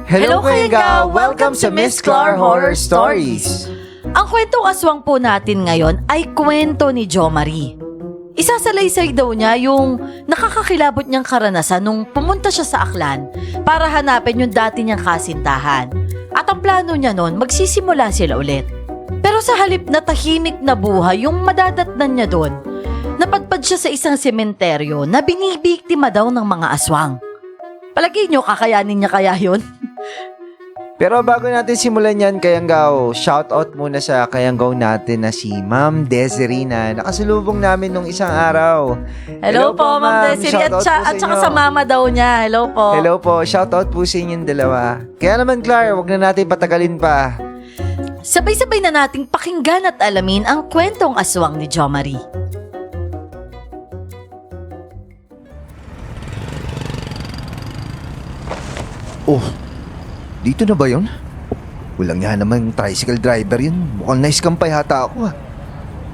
Hello Kuya! Welcome sa Miss Clar Horror Stories! Ang kwentong aswang po natin ngayon ay kwento ni Jo Marie. Isasalaysay daw niya yung nakakakilabot niyang karanasan nung pumunta siya sa Aklan para hanapin yung dati niyang kasintahan. At ang plano niya noon, magsisimula sila ulit. Pero sa halip na tahimik na buhay yung madadatnan niya doon, napadpad siya sa isang sementeryo na binibiktima daw ng mga aswang. Palagi niyo kakayanin niya kaya yun? Pero bago natin simulan yan, Kayanggaw, shoutout muna sa Kayanggaw natin na si Ma'am Desiree na nakasalubong namin nung isang araw. Hello po, Ma'am Desiree. At saka sa mama daw niya. Hello po. Hello po. Shoutout po sa inyong dalawa. Kaya naman, Clar, wag na natin patagalin pa. Sabay-sabay na nating pakinggan at alamin ang kwentong aswang ni Jo Marie. Oh, dito na ba yun? Walang nga naman tricycle driver yun. Mukhang na-scam pa yata ako ah.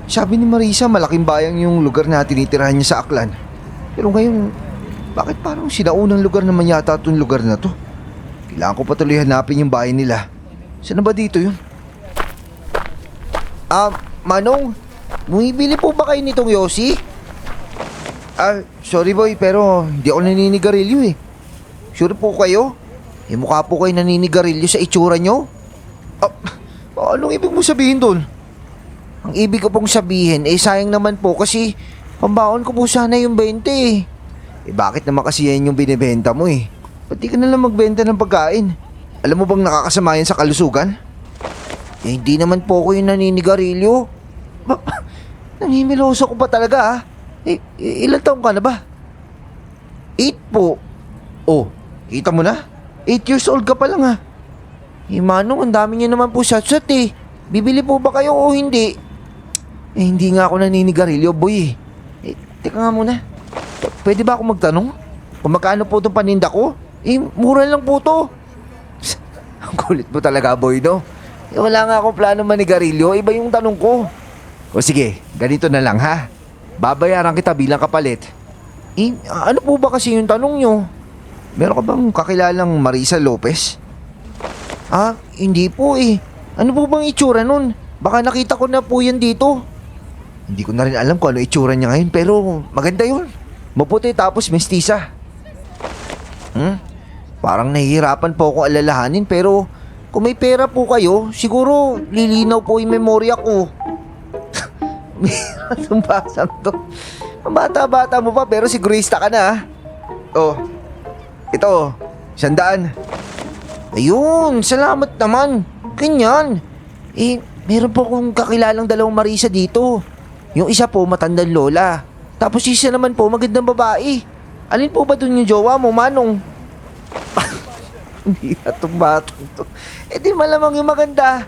Sabi ni Marisa, malaking bayang yung lugar na tinitirahan niya sa Aklan. Pero ngayon, bakit parang sinaunang lugar naman yata itong lugar na to? Kailangan ko pa tuloy hanapin yung bahay nila. Saan na ba dito yun? Manong, bumibili po ba kayo nitong Yossi? Sorry boy, pero hindi ako naninigarilyo eh. Sure po kayo? Mukha po kayo naninigarilyo sa itsura nyo? Anong ibig mo sabihin doon? Ang ibig ko pong sabihin, sayang naman po kasi pambaon ko po sana yung 20 eh. Bakit naman kasi yan yung binibenta mo eh? Ba't di ka nalang magbenta ng pagkain? Alam mo bang nakakasama yan sa kalusugan? Hindi naman po ako yung naninigarilyo. Nanghimiloso ko pa talaga ah. Ilan taong ka na ba? 8 po. Oh, kita mo na? 8 years old ka pa lang ha. Manong, ang dami niyo naman po shot-shot eh. Bibili po ba kayo o hindi? Hindi nga ako naninigarilyo, boy eh. Teka nga muna. Pwede ba ako magtanong? Kung magkano po itong paninda ko? Mura lang po to. Ang kulit mo talaga, boy, no? Wala nga akong plano manigarilyo. Iba yung tanong ko. O sige, ganito na lang ha. Babayaran kita bilang kapalit. Ano po ba kasi yung tanong nyo? Meron ka bang kakilalang Marisa Lopez? Hindi po eh. Ano po bang itsura nun? Baka nakita ko na po yan dito. Hindi ko na rin alam kung ano itsura niya ngayon, pero maganda yun. Maputi tapos mestiza. Parang nahihirapan po ako alalahanin, pero kung may pera po kayo, siguro lilinaw po yung memorya ko. Anong basang to? Bata-bata mo pa pero sigurista ka na ah. Oh, ito, 100. Ayun, salamat naman. Ganyan. Meron po akong kakilalang dalawang Marisa dito. Yung isa po matandang lola. Tapos isa naman po magandang babae. Alin po ba dun yung jowa mo, Manong? Hindi na itong batang to. Di malamang yung maganda.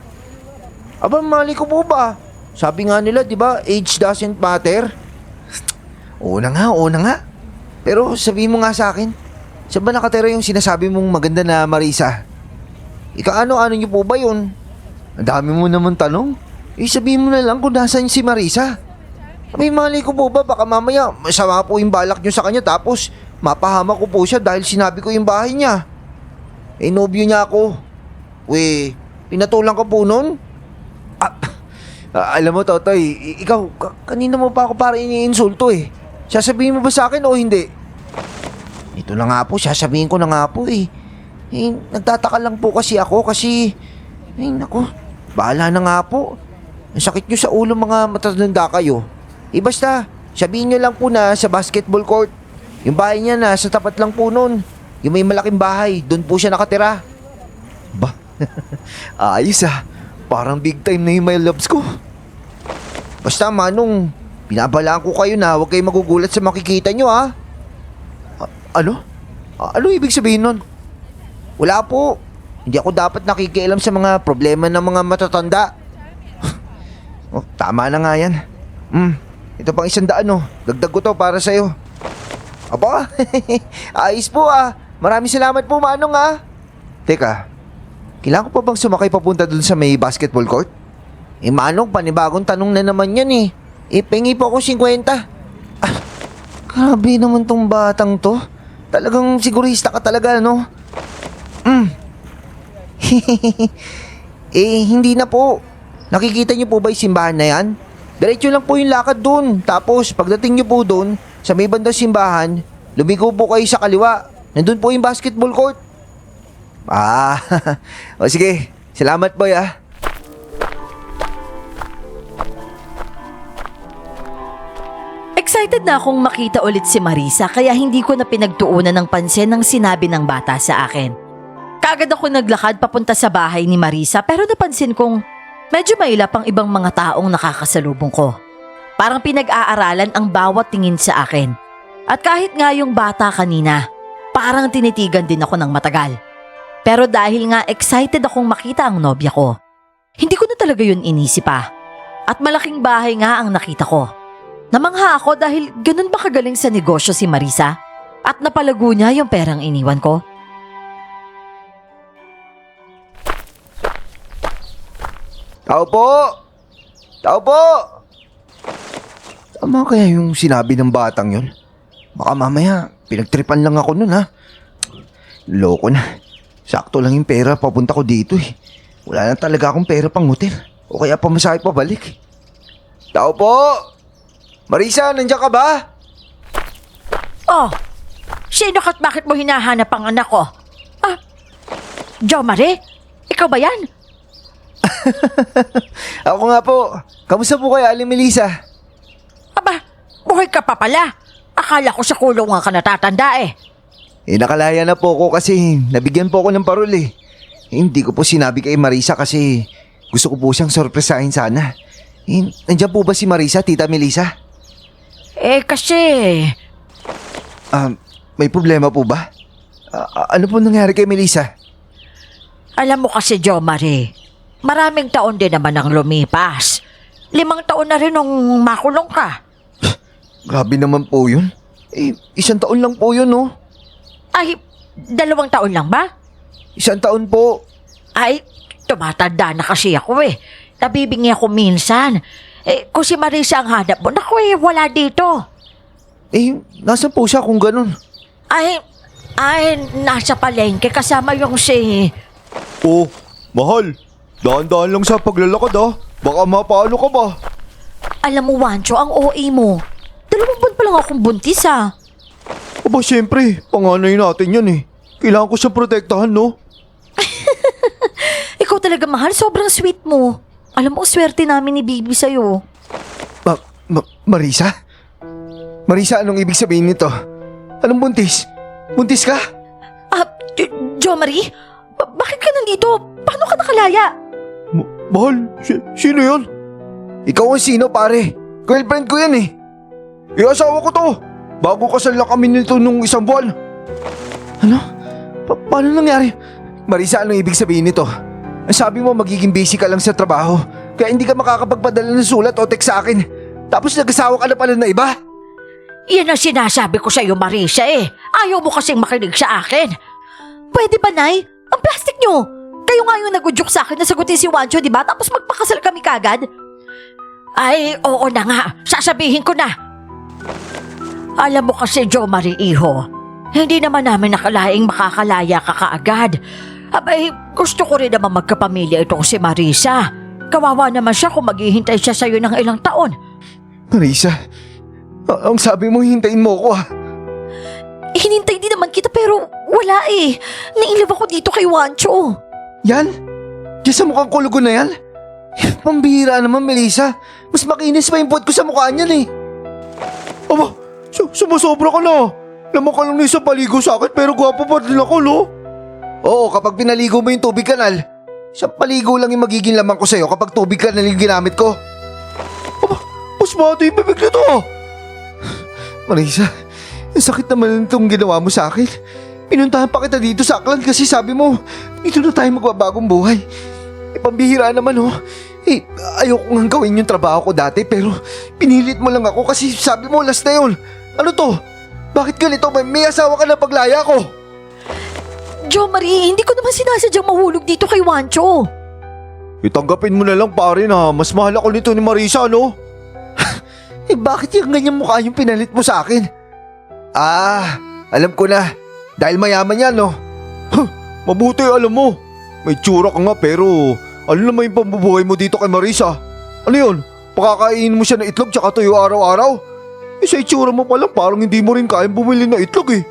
Aba, mali ko po ba? Sabi nga nila, di ba, age doesn't matter? Oo na nga. Pero sabihin mo nga sa akin, saan ba nakatira yung sinasabi mong maganda na Marisa? Ano niyo po ba yun? Ang dami mo naman tanong. Sabihin mo na lang kung nasaan si Marisa. May mali ko po ba? Baka mamaya masama po yung balak niyo sa kanya tapos mapahama ko po siya dahil sinabi ko yung bahay niya. Nobyo niya ako. Pinatulang ka po nun? Alam mo, Totoy, ikaw, kanina mo pa ako para iniinsulto eh. Sasabihin mo ba sa akin o hindi? Ito na nga po, sasabihin ko na nga po eh. Nagtataka lang po kasi ako kasi, naku, bahala na nga po. Ang sakit nyo sa ulo mga matatanda kayo. Basta, sabihin nyo lang po na sa basketball court. Yung bahay niya na sa tapat lang po nun. Yung may malaking bahay, doon po siya nakatira. Ba, ayos ah. Parang big time na yung my loves ko. Basta Manong, binabalaan ko kayo na huwag kayong magugulat sa makikita nyo ha. Ano? Ano ibig sabihin nun? Wala po. Hindi ako dapat nakikialam sa mga problema ng mga matatanda. Tama na nga yan. Ito pang 100 dagdag ko to para sa'yo. Aba, ayos po ah. Maraming salamat po Manong ah. Teka, kailangan ko pa bang sumakay papunta dun sa may basketball court? Manong, panibagong tanong na naman yan eh. Pengi po ako 50. Grabe naman tong batang to. Talagang sigurista ka talaga, no? Hindi na po. Nakikita niyo po ba yung simbahan na yan? Diretso lang po yung lakad doon. Tapos, pagdating niyo po doon, sa may bandang simbahan, lumiko po kayo sa kaliwa. Nandun po yung basketball court. Ah, o sige. Salamat boy ah. Excited na akong makita ulit si Marisa kaya hindi ko na pinagtuunan ng pansin ng sinabi ng bata sa akin. Kaagad ako naglakad papunta sa bahay ni Marisa pero napansin kong medyo mailap ang ibang mga taong nakakasalubong ko. Parang pinag-aaralan ang bawat tingin sa akin. At kahit nga yung bata kanina, parang tinitigan din ako ng matagal. Pero dahil nga excited akong makita ang nobya ko, hindi ko na talaga yun inisip pa. At malaking bahay nga ang nakita ko. Namangha ako dahil ganun ba kagaling sa negosyo si Marisa? At napalago niya yung perang iniwan ko? Tao po! Tao po! Tama kaya yung sinabi ng batang yun? Baka mamaya, pinagtripan lang ako nun ha. Loko na. Sakto lang yung pera papunta ko dito eh. Wala na talaga akong pera pang hotel. O kaya pamasahe pabalik. Tao po! Marisa, nandiyan ka ba? Oh, sino ka't bakit mo hinahanap ang anak ko? Ah, Jo Marie? Ikaw ba yan? Ako nga po. Kamusta po kayo, Aling Melissa? Aba, buhay ka pa pala. Akala ko sa kulungan ka natatanda eh. Nakalaya na po ako kasi nabigyan po ako ng parol eh. Hindi ko po sinabi kay Marisa kasi gusto ko po siyang sorpresahin sana. Nandiyan po ba si Marisa, Tita Melissa? Kasi... May problema po ba? Ano po nangyari kay Melissa? Alam mo kasi, Jo Marie, maraming taon din naman ang lumipas. 5 taon na rin nung makulong ka. Grabe naman po yun. 1 taon lang po yun, no? Ay, 2 taon lang ba? 1 taon po. Ay, tumatanda na kasi ako eh. Nabibingi ako minsan. Kung si Marisa ang hanap mo, naku wala dito. Nasaan po siya kung ganun? Ay, nasa palengke kasama yung si... Oh, mahal. Daan-daan lang sa paglalakad ah. Baka mapaano ka ba? Alam mo, Wancho, ang OA mo. 2 buwan pa lang akong buntis ah. Aba, syempre. Panganay natin yan eh. Kailangan ko siya protektahan, no? Ikaw talaga, mahal. Sobrang sweet mo. Alam mo, swerte namin ni Bibi sa'yo. Marisa? Marisa, anong ibig sabihin nito? Anong buntis? Buntis ka? Jo Marie? Bakit ka nandito? Paano ka nakalaya? Mahal, sino yun? Ikaw ang sino, pare? Girlfriend ko yan eh. Asawa ko to. Bago kasal lang kami nito nung 1 buwan. Ano? Paano nangyari? Marisa, anong ibig sabihin nito? Ang sabi mo magiging busy ka lang sa trabaho, kaya hindi ka makakapagpadala ng sulat o text sa akin. Tapos nag-asawa ka na pala na iba? Yan ang sinasabi ko sa'yo, Marisa eh. Ayaw mo kasing makinig sa akin. Pwede ba, Nay? Ang plastic nyo! Kayo nga yung nag-udyok sa akin na sagutin si Wancho, di ba? Tapos magpakasal kami kagad. Ay, oo na nga. Sasabihin ko na. Alam mo kasi, Jo Marie, iho, hindi naman namin nakalaing makakalaya ka kaagad. Abay, gusto ko rin naman magkapamilya itong si Marisa. Kawawa naman siya kung maghihintay siya sa'yo ng ilang taon. Marisa, ang sabi mo hintayin mo ko ah. Hinintay din naman kita pero wala eh. Nailab ako dito kay Wancho. Yan? Diyan sa mukhang kulugo na yan? Pambihira naman, Melissa. Mas makinis pa yung puwet ko sa mukha niyan eh. Aba, sumasobra ka na. Lamang ka lang sa paligo sa akin pero gwapo pa din ako, no? Oo, kapag pinaligo mo yung tubig kanal, sa paligo lang yung magiging laman ko sa'yo kapag tubig kanal yung ginamit ko. Aba, mas mati yung bibig nito. Marisa, ang sakit naman itong ginawa mo sa akin. Pinuntahan pa kita dito sa Aklan kasi sabi mo, dito na tayo magbabagong buhay. Pambihira naman oh. Ayoko nga gawin yung trabaho ko dati pero pinilit mo lang ako kasi sabi mo last na yun. Ano to? Bakit ganito? May asawa ka na paglaya ko. Jo Marie, hindi ko naman sinasadyang mahulog dito kay Wancho. Itanggapin mo na lang pare na mas mahal ako nito ni Marisa, no? Bakit yung ganyan mukha yung pinalit mo sa akin? Alam ko na. Dahil mayaman yan, no? Mabuti alam mo. May tsura ka nga pero ano naman yung pambubuhay mo dito kay Marisa? Ano yun? Pakakainin mo siya ng itlog tsaka tuyo araw-araw? Sa itsura mo palang parang hindi mo rin kayang bumili ng itlog eh.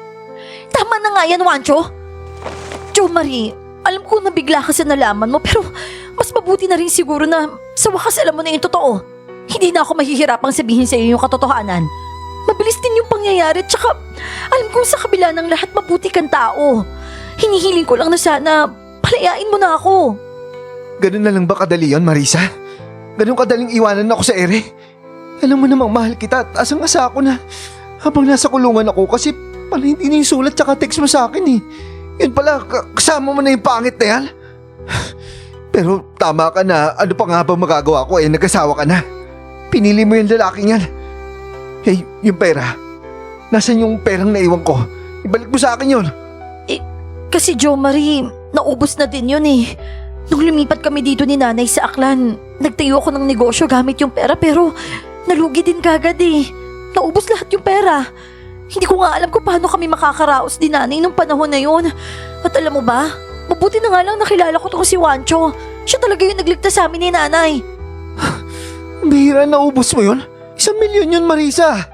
Tama na nga yan, Wancho. Jo Marie, alam ko nabigla ka sa nalaman mo pero mas mabuti na rin siguro na sa wakas alam mo na yung totoo. Hindi na ako mahihirapang sabihin sa iyo yung katotohanan. Mabilis din yung pangyayari tsaka alam kong sa kabila ng lahat mabuti kang tao. Hinihiling ko lang na sana palayain mo na ako. Ganun na lang ba kadali yun, Marisa? Ganun kadaling iwanan ako sa ere? Alam mo namang mahal kita at asang-asa ako na habang nasa kulungan ako kasi pala hindi na yung sulat tsaka text mo sa akin eh. Yun pala, kasama mo na yung pangit na yan. Pero tama ka na, ano pa nga ba magagawa ko nag-asawa ka na. Pinili mo yung lalaking yan. Hey, yung pera. Nasaan yung perang naiwan ko? Ibalik mo sa akin yun. Kasi Jo Marie, naubos na din yun eh. Nung lumipat kami dito ni nanay sa Aklan, nagtayo ako ng negosyo gamit yung pera pero nalugi din kagad eh. Naubos lahat yung pera. Hindi ko nga alam kung paano kami makakaraos din nanay nung panahon na yun. At alam mo ba, mabuti na nga lang nakilala ko tong si Wancho. Siya talaga yung nagligtas sa amin ni nanay. Bihira, naubos mo yun? 1,000,000 yun, Marisa.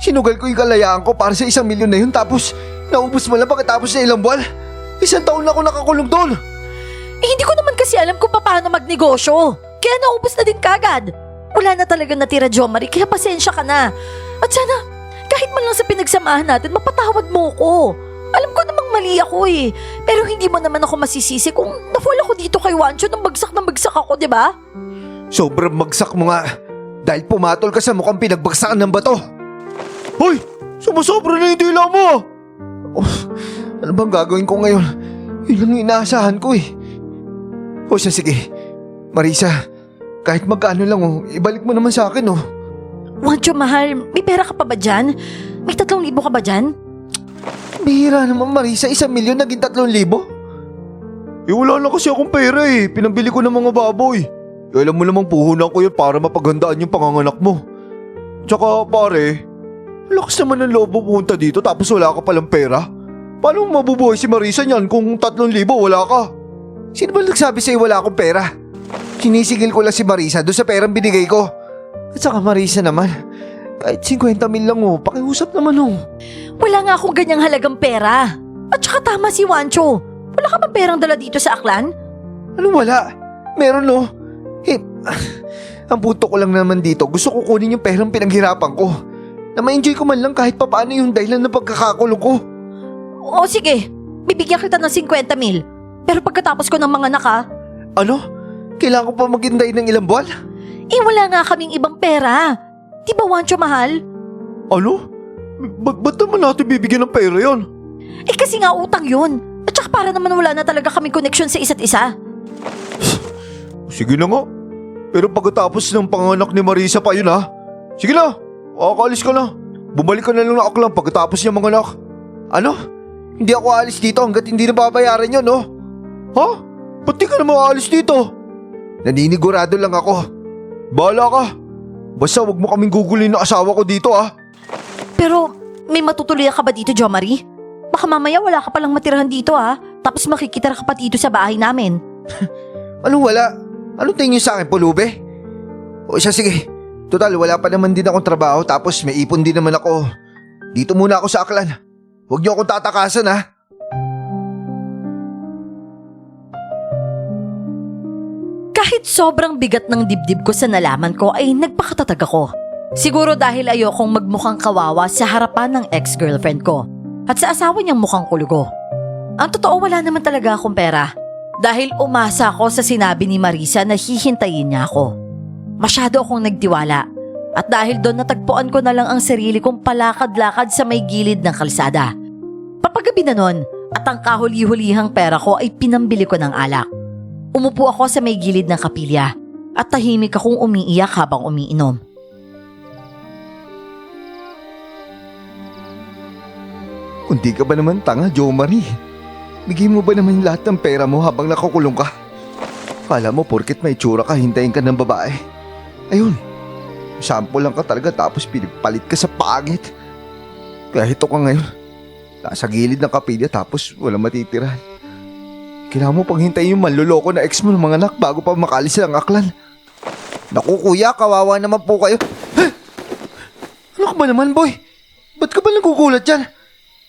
Sinugal ko yung kalayaan ko para sa 1,000,000 na yun tapos naubos mo lang pagkatapos na ilang buwan. 1 taon na ako nakakulong doon. Hindi ko naman kasi alam kung paano magnegosyo. Kaya naubos na din kagad. Wala na talaga natira, Jo Marie, kaya pasensya ka na. At sana, kahit man lang sa pinagsamahan natin, mapatawad mo ko. Alam ko namang mali ako eh. Pero hindi mo naman ako masisisi kung na-fall ako dito kay Wancho nang bagsak na bagsak ako, di ba? Sobrang magsak mo nga. Dahil pumatol ka sa mukhang pinagbagsakan ng bato. Hoy! Sumusobra na yung dila mo! Ano bang gagawin ko ngayon? Yun lang yung inaasahan ko eh. O siya, sige. Marisa, kahit magkano lang ibalik mo naman sa akin Wancho, mahal, may pera ka pa ba dyan? May 3,000 ka ba dyan? Bihira naman, Marisa, 1,000,000 naging 3,000. Wala lang kasi akong pera eh. Pinambili ko ng mga baboy. Alam mo namang puhunan ko yun para mapaghandaan yung panganganak mo. Tsaka pare, lakas naman ng loob mo pumunta dito tapos wala ka palang pera. Paano mo mabubuhay si Marisa niyan kung 3,000 wala ka? Sino ba nagsabi sa'yo wala akong pera? Sinisigil ko lang si Marisa doon sa perang binigay ko. At saka Marisa naman, kahit 50,000 lang pakiusap naman Wala nga akong ganyang halagang pera. At saka tama si Wancho. Wala ka bang perang dala dito sa Aklan? Ano wala? Meron ang punto ko lang naman dito, gusto ko kunin yung perang pinaghirapan ko. Na ma-enjoy ko man lang kahit papaano yung dahilan ng pagkakakulong ko. O sige, bibigyan kita ng 50,000. Pero pagkatapos ko ng mga naka, Ano? Kailangan ko pa maghintay ng ilang buwan? wala nga kaming ibang pera. Di ba, Wancho, mahal? Ano? Ba't naman natin bibigyan ng pera yon? Kasi nga utang yun. At saka para naman wala na talaga kaming connection sa isa't isa. Sige na nga. Pero pagkatapos ng panganak ni Marisa pa yun ha. Sige na, makakaalis ka na. Bumalik ka na lang na Aklan pagkatapos niya manganak. Ano? Hindi ako aalis dito hanggat hindi na babayaran yun, Ha? Ba't di ka na makaalis dito? Naninigurado lang ako. Bahala ka. Basta wag mo kaming gugulin ng asawa ko dito ha. Pero may matutuloy ka ba dito, Jo Marie? Baka mamaya wala ka palang matirahan dito tapos makikitira ka pa dito sa bahay namin. Anong wala? Anong tingin niyo sa akin, pulube? O siya, sige. Total, wala pa naman din akong trabaho tapos may ipon din naman ako. Dito muna ako sa Aklan. Huwag niyo akong tatakasan ha. Kahit sobrang bigat ng dibdib ko sa nalaman ko ay nagpakatatag ako. Siguro dahil ayokong magmukhang kawawa sa harapan ng ex-girlfriend ko at sa asawa niyang mukhang kulugo. Ang totoo, wala naman talaga akong pera. Dahil umasa ako sa sinabi ni Marisa na hihintayin niya ako. Masyado akong nagtiwala. At dahil doon natagpuan ko na lang ang sarili kong palakad-lakad sa may gilid ng kalsada. Papagabi na nun at ang kahuli-hulihang pera ko ay pinambili ko ng alak. Umupo ako sa may gilid ng kapilya at tahimik akong umiiyak habang umiinom. Kundi ka ba naman tanga, Jo Marie? Bigay mo ba naman lahat ng pera mo habang nakakulong ka? Kala mo porket may tsura ka, hintayin ka ng babae. Ayun, sample lang ka talaga tapos pinipalit ka sa pangit. Kaya ito ka ngayon, nasa gilid ng kapilya tapos walang matitira. Kailangan mo paghintayin yung manloloko na ex mo ng mga anak bago pa makalis ang aklan. Naku kuya, kawawa naman po kayo. Ano ka ba naman, boy? Ba't ka ba nagugulat dyan?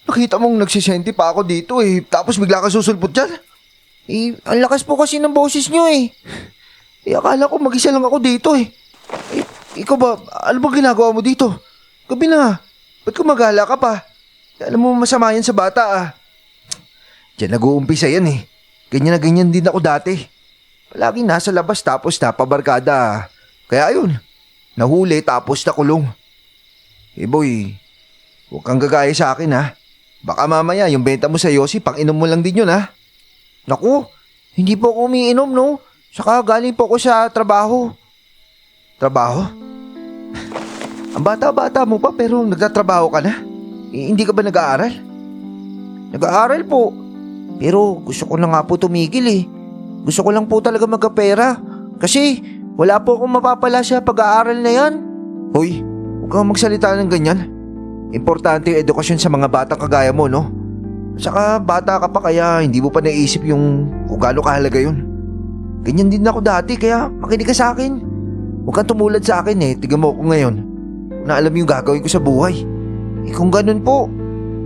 Nakita mong nagsisenti pa ako dito tapos bigla ka susulpot dyan. Ang lakas po kasi ng boses nyo eh. Akala ko mag-isa lang ako dito Ikaw ba, ano bang ginagawa mo dito? Gabi na, ba't kumagala ka pa? Alam mo masama yan sa bata Diyan nag-uumpisa yan Ganyan na ganyan din ako dati. Palaging nasa labas tapos napabarkada. Kaya ayun, nahuli tapos nakulong. Boy, huwag kang gagaya sa akin Baka mamaya yung benta mo sa Yossi, pang-inom mo lang din yun Naku, hindi po ako umiinom no. Saka galing po ako sa trabaho. Trabaho? Ang bata-bata mo pa pero nagtatrabaho ka na? Hindi ka ba nag-aaral? Nag-aaral po. Pero gusto ko na nga po tumigil Gusto ko lang po talaga magkapera. Kasi wala po akong mapapala sa pag-aaral na yan. Hoy, huwag kang magsalita ng ganyan. Importante yung edukasyon sa mga batang kagaya mo, no? Saka bata ka pa kaya hindi mo pa naisip yung kung gaano kahalaga yun. Ganyan din ako dati kaya makinig ka sa akin. Huwag kang tumulad sa akin Tignan mo ako ngayon. Na alam yung gagawin ko sa buhay. Kung ganun po,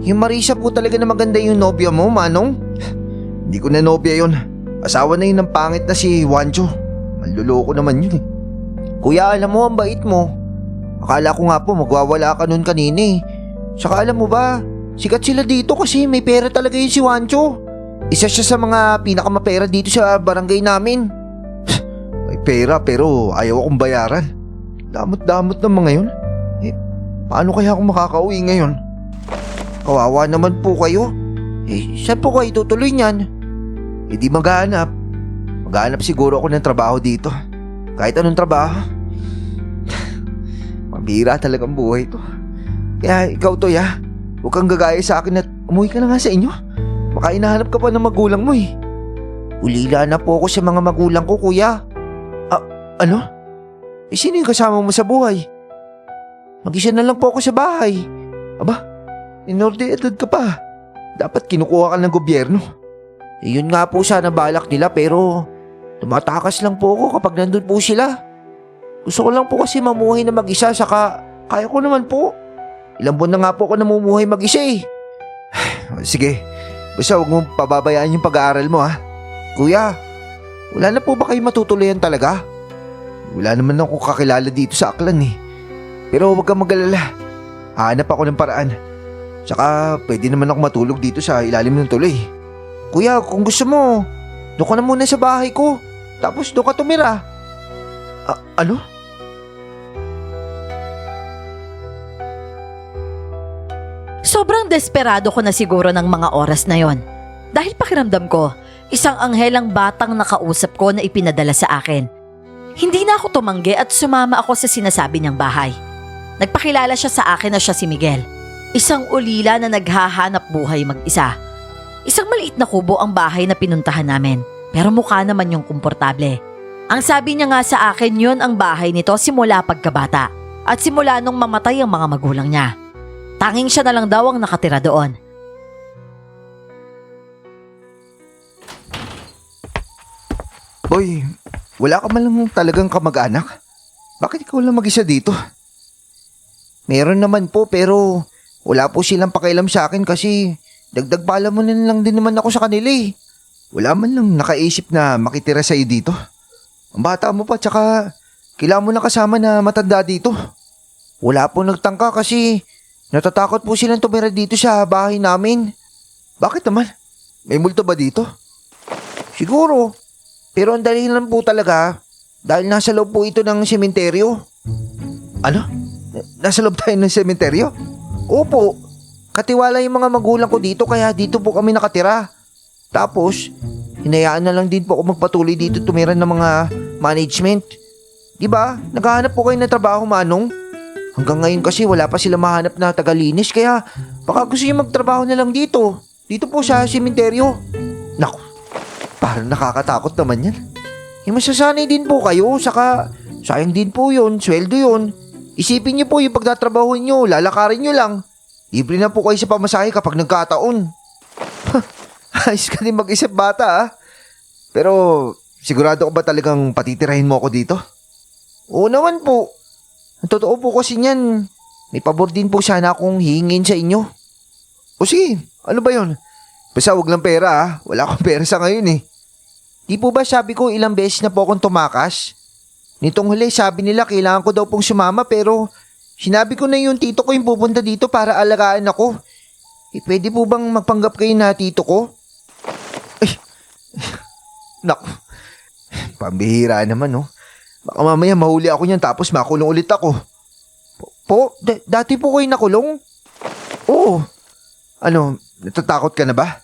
yung Marisa po talaga na maganda yung nobya mo, Manong? Hindi ko na nobya yun. Asawa na yun ng pangit na si Juancho. Manluloko naman yun Kuya, alam mo, ang bait mo. Akala ko nga po magwawala ka nun kanina Saka alam mo ba, sikat sila dito kasi may pera talaga yun si Juancho. Isa siya sa mga pinakamapera dito sa barangay namin. May pera pero ayaw akong bayaran. Damot-damot ng mga yun. Paano kaya ako makakauwi ngayon? Kawawa naman po kayo. Saan po kayo tutuloy niyan? Di maghanap. Maghanap siguro ako ng trabaho dito. Kahit anong trabaho. Mabira talagang buhay to. Kaya ikaw Toy huwag kang gagaya sa akin at umuwi ka na nga sa inyo. Baka hinahanap ka pa ng magulang mo Ulila na po ako sa mga magulang ko, kuya. Ano? Sino yung kasama mo sa buhay? Mag-isa na lang po ako sa bahay. Aba, minor de edad ka pa. Dapat kinukuha ka ng gobyerno. Yun nga po sana balak nila pero tumatakas lang po ako kapag nandun po sila. Gusto ko lang po kasi mamuhay na mag-isa saka kaya ko naman po. Ilang buwan na nga po ako namumuhay mag-isa Sige, basta huwag mong pababayaan yung pag-aaral mo Kuya, wala na po ba kayo matutuloyan talaga? Wala naman ako kakilala dito sa Aklan Pero huwag kang mag-alala. Hahanap ako ng paraan. Tsaka pwede naman ako matulog dito sa ilalim ng tuloy. Kuya, kung gusto mo, doon ka na muna sa bahay ko. Tapos doon ka tumira. Ano? Sobrang desperado ko na siguro ng mga oras na yon. Dahil pakiramdam ko, isang anghelang batang nakausap ko na ipinadala sa akin. Hindi na ako tumanggi at sumama ako sa sinasabi niyang bahay. Nagpakilala siya sa akin na siya si Miguel. Isang ulila na naghahanap buhay mag-isa. Isang maliit na kubo ang bahay na pinuntahan namin, pero mukha naman yung komportable. Ang sabi niya nga sa akin yun ang bahay nito simula pagkabata at simula nung mamatay ang mga magulang niya. Tanging siya na lang daw ang nakatira doon. Boy, wala ka man lang talagang kamag-anak? Bakit ikaw lang mag-isa dito? Meron naman po pero wala po silang pakialam sa akin kasi dagdag pala mo na lang din naman ako sa kanila Wala man lang nakaisip na makitira sa'yo dito. Ang bata mo pa tsaka kailangan mo na kasama na matanda dito. Wala po nagtangka kasi natatakot po silang tumira dito sa bahay namin. Bakit naman? May multo ba dito? Siguro. Pero ang dahilan po talaga dahil nasa loob po ito ng sementeryo. Ano? Nasa loob tayo ng sementeryo? Opo. Katiwala yung mga magulang ko dito kaya dito po kami nakatira. Tapos, hinayaan na lang din po ako magpatuloy dito tumira ng mga management. Diba? Naghahanap po kayo ng trabaho, Manong? Hanggang ngayon kasi wala pa sila mahanap na tagalinis kaya baka gusto nyo magtrabaho na lang dito. Dito po sa sementeryo. Naku, parang nakakatakot naman yan. Masasanay din po kayo, saka sayang din po yun, sweldo yun. Isipin niyo po yung pagtatrabahuin nyo, lalakarin nyo lang. Libre na po kayo sa pamasahe kapag nagkataon. Ayos ka din mag-isip bata Pero sigurado ka ba talagang patitirahin mo ako dito? Oo naman po. Ang totoo po kasi niyan, may pabor din po sana akong hihingin sa inyo. O sige, ano ba yon? Basta wag lang pera ah. Wala akong pera sa ngayon eh. Di po ba sabi ko ilang beses na po akong tumakas? Nitong huli sabi nila kailangan ko daw pong sumama pero sinabi ko na yung tito ko yung pupunta dito para alagaan ako. Pwede po bang magpanggap kayo na tito ko? Ay, naku, pambihira naman no. Baka mamaya mahuli ako niyan tapos makulong ulit ako. Dati po kayo nakulong? Oo. Ano, natatakot ka na ba?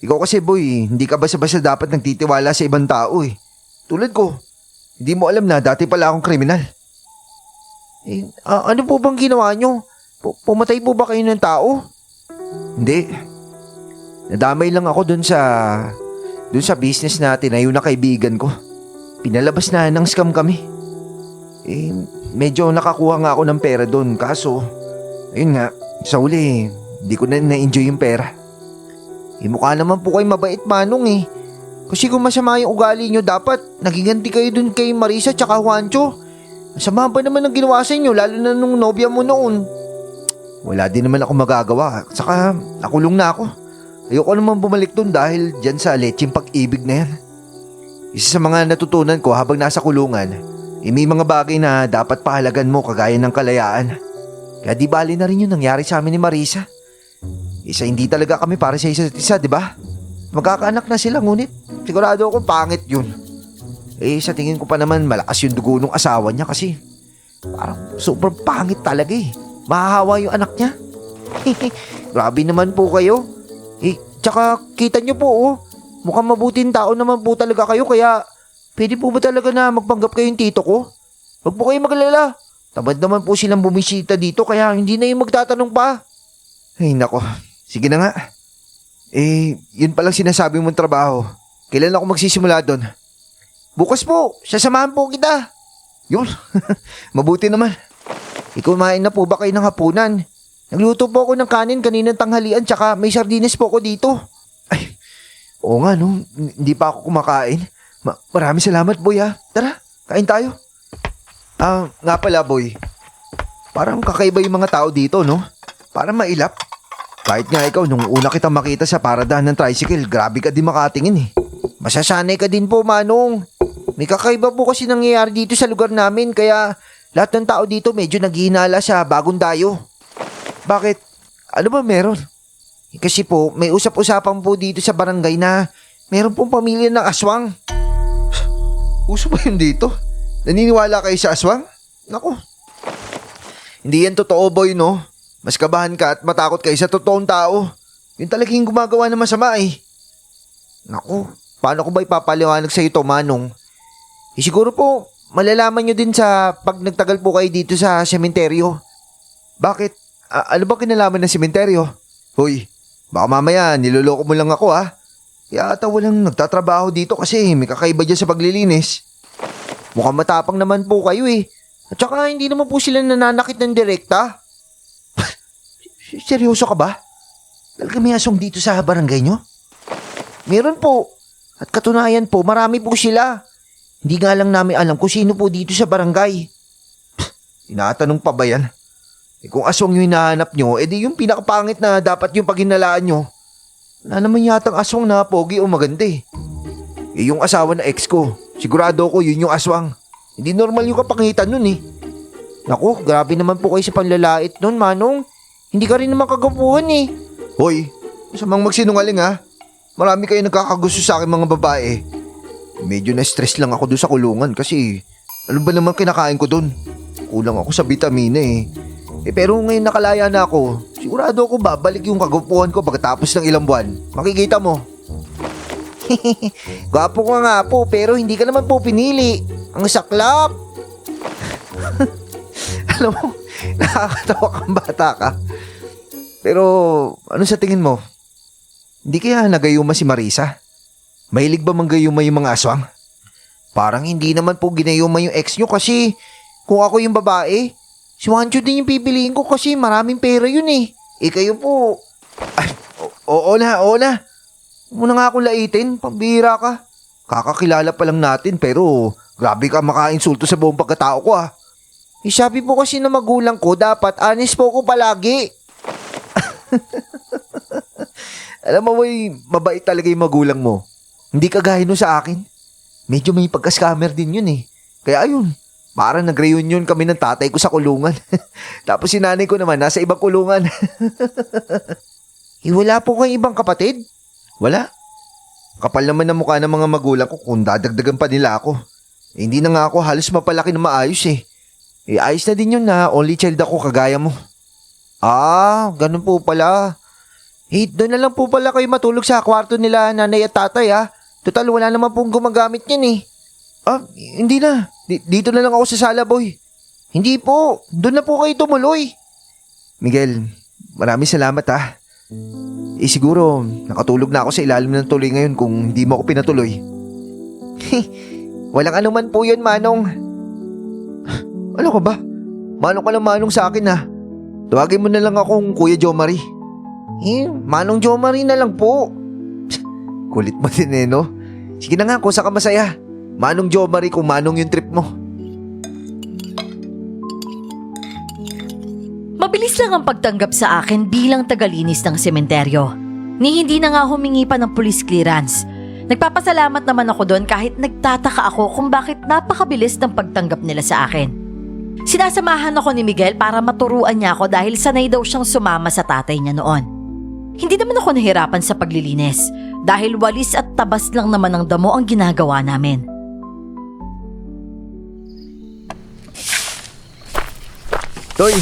Ikaw kasi boy, hindi ka basta-basta dapat nagtitiwala sa ibang tao eh. Tulad ko, hindi mo alam na dati pala akong kriminal. Ano po bang ginawa nyo? Pumatay po ba kayo ng tao? Hindi. Nadamay lang ako dun sa business na tinayo na kaibigan ko. Pinalabas na ng scam kami. Medyo nakakuha nga ako ng pera dun. Kaso, ayun nga, sa uli, hindi ko na na-enjoy yung pera. Mukha naman po kayo mabait manong eh. Kasi kung masama yung ugali nyo, dapat nagiganti kayo dun kay Marisa tsaka Juancho. Masama ba naman ang ginawa sa inyo, lalo na nung nobya mo noon? Wala din naman ako magagawa. Saka, nakulong na ako. Ayoko naman bumalik dun dahil dyan sa lecheng pag-ibig na yan. Isa sa mga natutunan ko habang nasa kulungan, may mga bagay na dapat pahalagan mo kagaya ng kalayaan. Kaya di bali na rin yung nangyari sa amin ni Marisa. Hindi talaga kami para sa isa't isa, di ba? Magkakaanak na sila ngunit sigurado ako pangit yun. Sa tingin ko pa naman malakas yung dugo ng asawa niya kasi parang super pangit talaga eh. Mahahawa yung anak niya. Grabe naman po kayo. Tsaka kita niyo po oh. Mukhang mabuting tao naman po talaga kayo kaya pwede po ba talaga na magpanggap kayong tito ko? Huwag po kayo maglala. Tamad naman po silang bumisita dito kaya hindi na yung magtatanong pa. Ay nako, sige na nga. Yun palang sinasabi mong trabaho. Kailan ako magsisimula doon? Bukas po, sasamahan po kita. Yun, mabuti naman. Kumain na po ba kayo ng hapunan? Nagluto po ako ng kanin kaninang tanghalian tsaka may sardinas po ako dito. Ay, oo nga no, hindi pa ako kumakain. Maraming salamat boy ha. Tara, kain tayo. Nga pala boy, parang kakaiba yung mga tao dito no? Parang mailap. Kahit nga ikaw nung una kitang makita sa paradahan ng tricycle, grabe ka din makatingin eh. Masasanay ka din po manong. May kakaiba po kasi nangyayari dito sa lugar namin kaya lahat ng tao dito medyo naghihinala sa bagong dayo. Bakit? Ano ba meron? Kasi po, may usap-usapan po dito sa barangay na meron pong pamilya ng aswang. Uso ba yun dito? Naniniwala kayo sa aswang? Naku. Hindi yan totoo boy no? Mas kabahan ka at matakot kayo sa totoong tao. Yun talagang gumagawa ng masama eh. Naku, paano ko ba ipapaliwanag sa ito manong? Siguro po, malalaman nyo din sa pag nagtagal po kayo dito sa sementeryo. Bakit? Ano ba kinalaman ng sementeryo? Hoy, baka mamaya niloloko mo lang ako ha. Kaya ata walang nagtatrabaho dito kasi may kakaiba dyan sa paglilinis. Mukhang matapang naman po kayo eh. At saka hindi naman po sila nananakit ng direkta. Seryoso ka ba? Talaga may asong dito sa barangay nyo? Meron po. At katunayan po, marami po sila. Hindi nga lang namin alam kung sino po dito sa barangay. Tinatanong pa ba yan? Kung aswang yung hinahanap nyo, edi yung pinakapangit na dapat yung paghinalaan nyo. Wala naman yatang aswang na pogi o maganda eh. Yung asawa na ex ko, sigurado ko yun yung aswang. Hindi normal yung kapangitan nun eh. Naku, grabe naman po kayo sa panlalait nun, manong. Hindi ka rin naman kagapuhan eh. Hoy, masamang magsinungaling ha. Marami kayo nagkakagusto sa akin mga babae. Medyo na-stress lang ako doon sa kulungan kasi ano ba naman kinakain ko doon? Kulang ako sa vitamina eh. Pero ngayon nakalaya na ako. Sigurado ako babalik yung kagapuhan ko pagkatapos ng ilang buwan. Makikita mo. Gwapo ka nga po pero hindi ka naman po pinili. Ang saklap. Alam mo, nakakatawa kang bata ka. Pero ano sa tingin mo? Hindi kaya nagayuma si Marisa? Mahilig ba manggayuma yung mga aswang? Parang hindi naman po ginayuma yung ex nyo kasi kung ako yung babae, si Juancho din yung pipiliin ko kasi maraming pera yun eh. Kayo po. Ay, oo na. Huwag mo na nga akong laitin, pambihira ka. Kakakilala pa lang natin pero grabe ka makainsulto sa buong pagkatao ko ah. Sabi po kasi ng magulang ko, dapat honest po ko palagi. Alam mo, boy, mabait talaga yung magulang mo. Hindi kagaya nun sa akin. Medyo may pagka-scammer din yun eh. Kaya ayun, parang nag-reunion kami ng tatay ko sa kulungan. Tapos si nanay ko naman nasa ibang kulungan. Wala po kayong ibang kapatid? Wala. Kapal naman ang mukha ng mga magulang ko kung dadagdagan pa nila ako. Hindi na nga ako halos mapalaki na maayos eh. Ayos na din yun na only child ako kagaya mo. Ah, ganun po pala. Doon na lang po pala kayo matulog sa kwarto nila nanay at tatay ah. Total, wala naman pong gumagamit yan eh. Ah, hindi na. Dito na lang ako sa sala, boy. Hindi po. Doon na po kayo tumuloy. Miguel, maraming salamat ah. Siguro, nakatulog na ako sa ilalim ng tuloy ngayon kung hindi mo ako pinatuloy. Walang anuman po yun, Manong. Ano ka ba? Manong ka lang Manong sa akin ah. Tawagin mo na lang akong Kuya Jomari. Manong Jomari na lang po. Kulit mo din eh, no? Sige na nga, kung saan ka masaya. Manong Jomari kung manong yung trip mo. Mabilis lang ang pagtanggap sa akin bilang tagalinis ng sementeryo. Ni hindi na nga humingi pa ng police clearance. Nagpapasalamat naman ako doon kahit nagtataka ako kung bakit napakabilis ng pagtanggap nila sa akin. Sinasamahan ako ni Miguel para maturuan niya ako dahil sanay daw siyang sumama sa tatay niya noon. Hindi naman ako nahirapan sa paglilinis dahil walis at tabas lang naman ng damo ang ginagawa namin. Toy,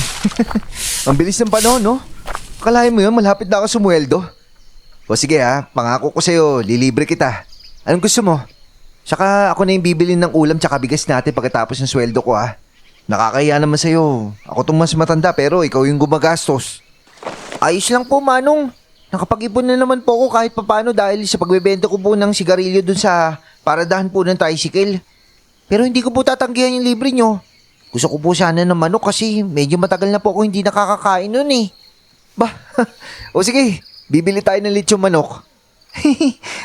ang bilis ng panahon, no? Kalahin mo yun, malapit na ako sumweldo. O sige ha, pangako ko sa'yo, lilibre kita. Anong gusto mo? Saka ako na yung bibili ng ulam tsaka bigas natin pagkatapos ng sweldo ko ha. Nakakahiya naman sa'yo. Ako tong mas matanda pero ikaw yung gumagastos. Ayos lang po, Manong. Nakapag-ipon na naman po ako kahit papano dahil sa pagbebenta ko po ng sigarilyo dun sa paradahan po ng tricycle. Pero hindi ko po tatanggihan yung libre nyo. Gusto ko po sana ng manok kasi medyo matagal na po ako hindi nakakakain nun eh. Bah, o sige, bibili tayo ng lechong manok.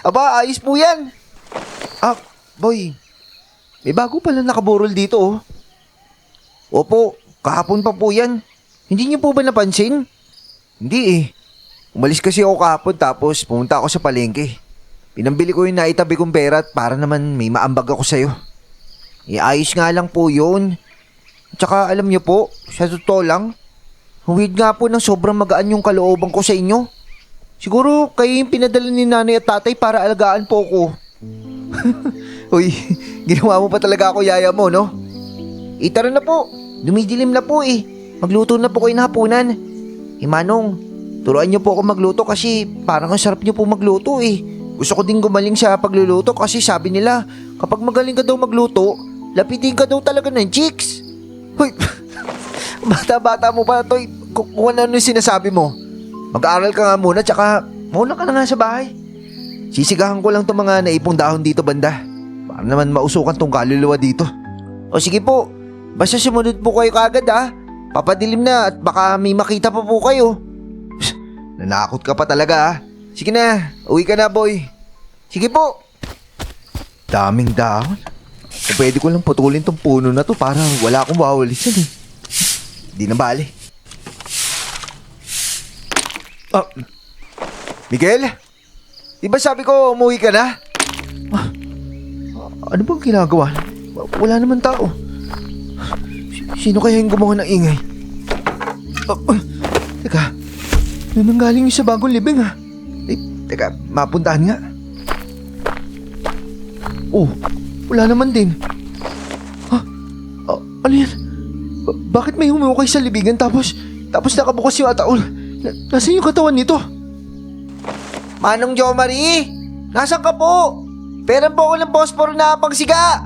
Aba, ayos po yan. Ah, boy, may bago pala nakaburol dito oh. Opo, kahapon pa po yan. Hindi niyo po ba napansin? Hindi eh. Umalis kasi ako kahapon tapos pumunta ako sa palengke. Pinambili ko yung naitabi kong pera at para naman may maambag ako sa'yo. Ayos nga lang po yun. Tsaka alam niyo po, sa totoo lang, huwid nga po ng sobrang magaan yung kalooban ko sa inyo. Siguro kayo yung pinadala ni nanay at tatay para alagaan po ko. Uy, ginawa mo pa talaga ako yaya mo, no? Tara na po, dumidilim na po eh. Magluto na po kayo ng hapunan. Manong, turuan niyo po ako magluto kasi parang ang sarap niyo po magluto eh. Gusto ko din gumaling sa pagluluto kasi sabi nila, kapag magaling ka daw magluto, lapitin ka daw talaga ng chicks. Hoy, bata-bata mo pa to. Kung ano yung sinasabi mo. Mag-aaral ka nga muna tsaka mauna ka na nga sa bahay. Sisigahan ko lang itong mga naipong dahon dito banda. Para naman mausukan tong kaluluwa dito. O sige po, basta sumunod po kayo kagad ha. Papadilim na at baka may makita pa po kayo. Nanakot ka pa talaga ha. Sige na, uwi ka na boy. Sige po. Daming dahon. Pwede ko lang putulin tong puno na to para wala akong wawalisan eh. Di na bali. Ah, Miguel? Di ba sabi ko umuwi ka na? Ah, ano bang ginagawa? Wala naman tao. Sino kaya yung gumawa ng ingay? Teka, nanggaling yung sa bagong libing ha. Teka, mapuntahan nga. Oh, wala naman din. Ha? Ano yan? Bakit may humukay sa libingan tapos nakabukas yung ataol? Nasaan yung katawan nito? Manong Jomari! Nasaan ka po? Pera po ako ng posporo na pangsiga!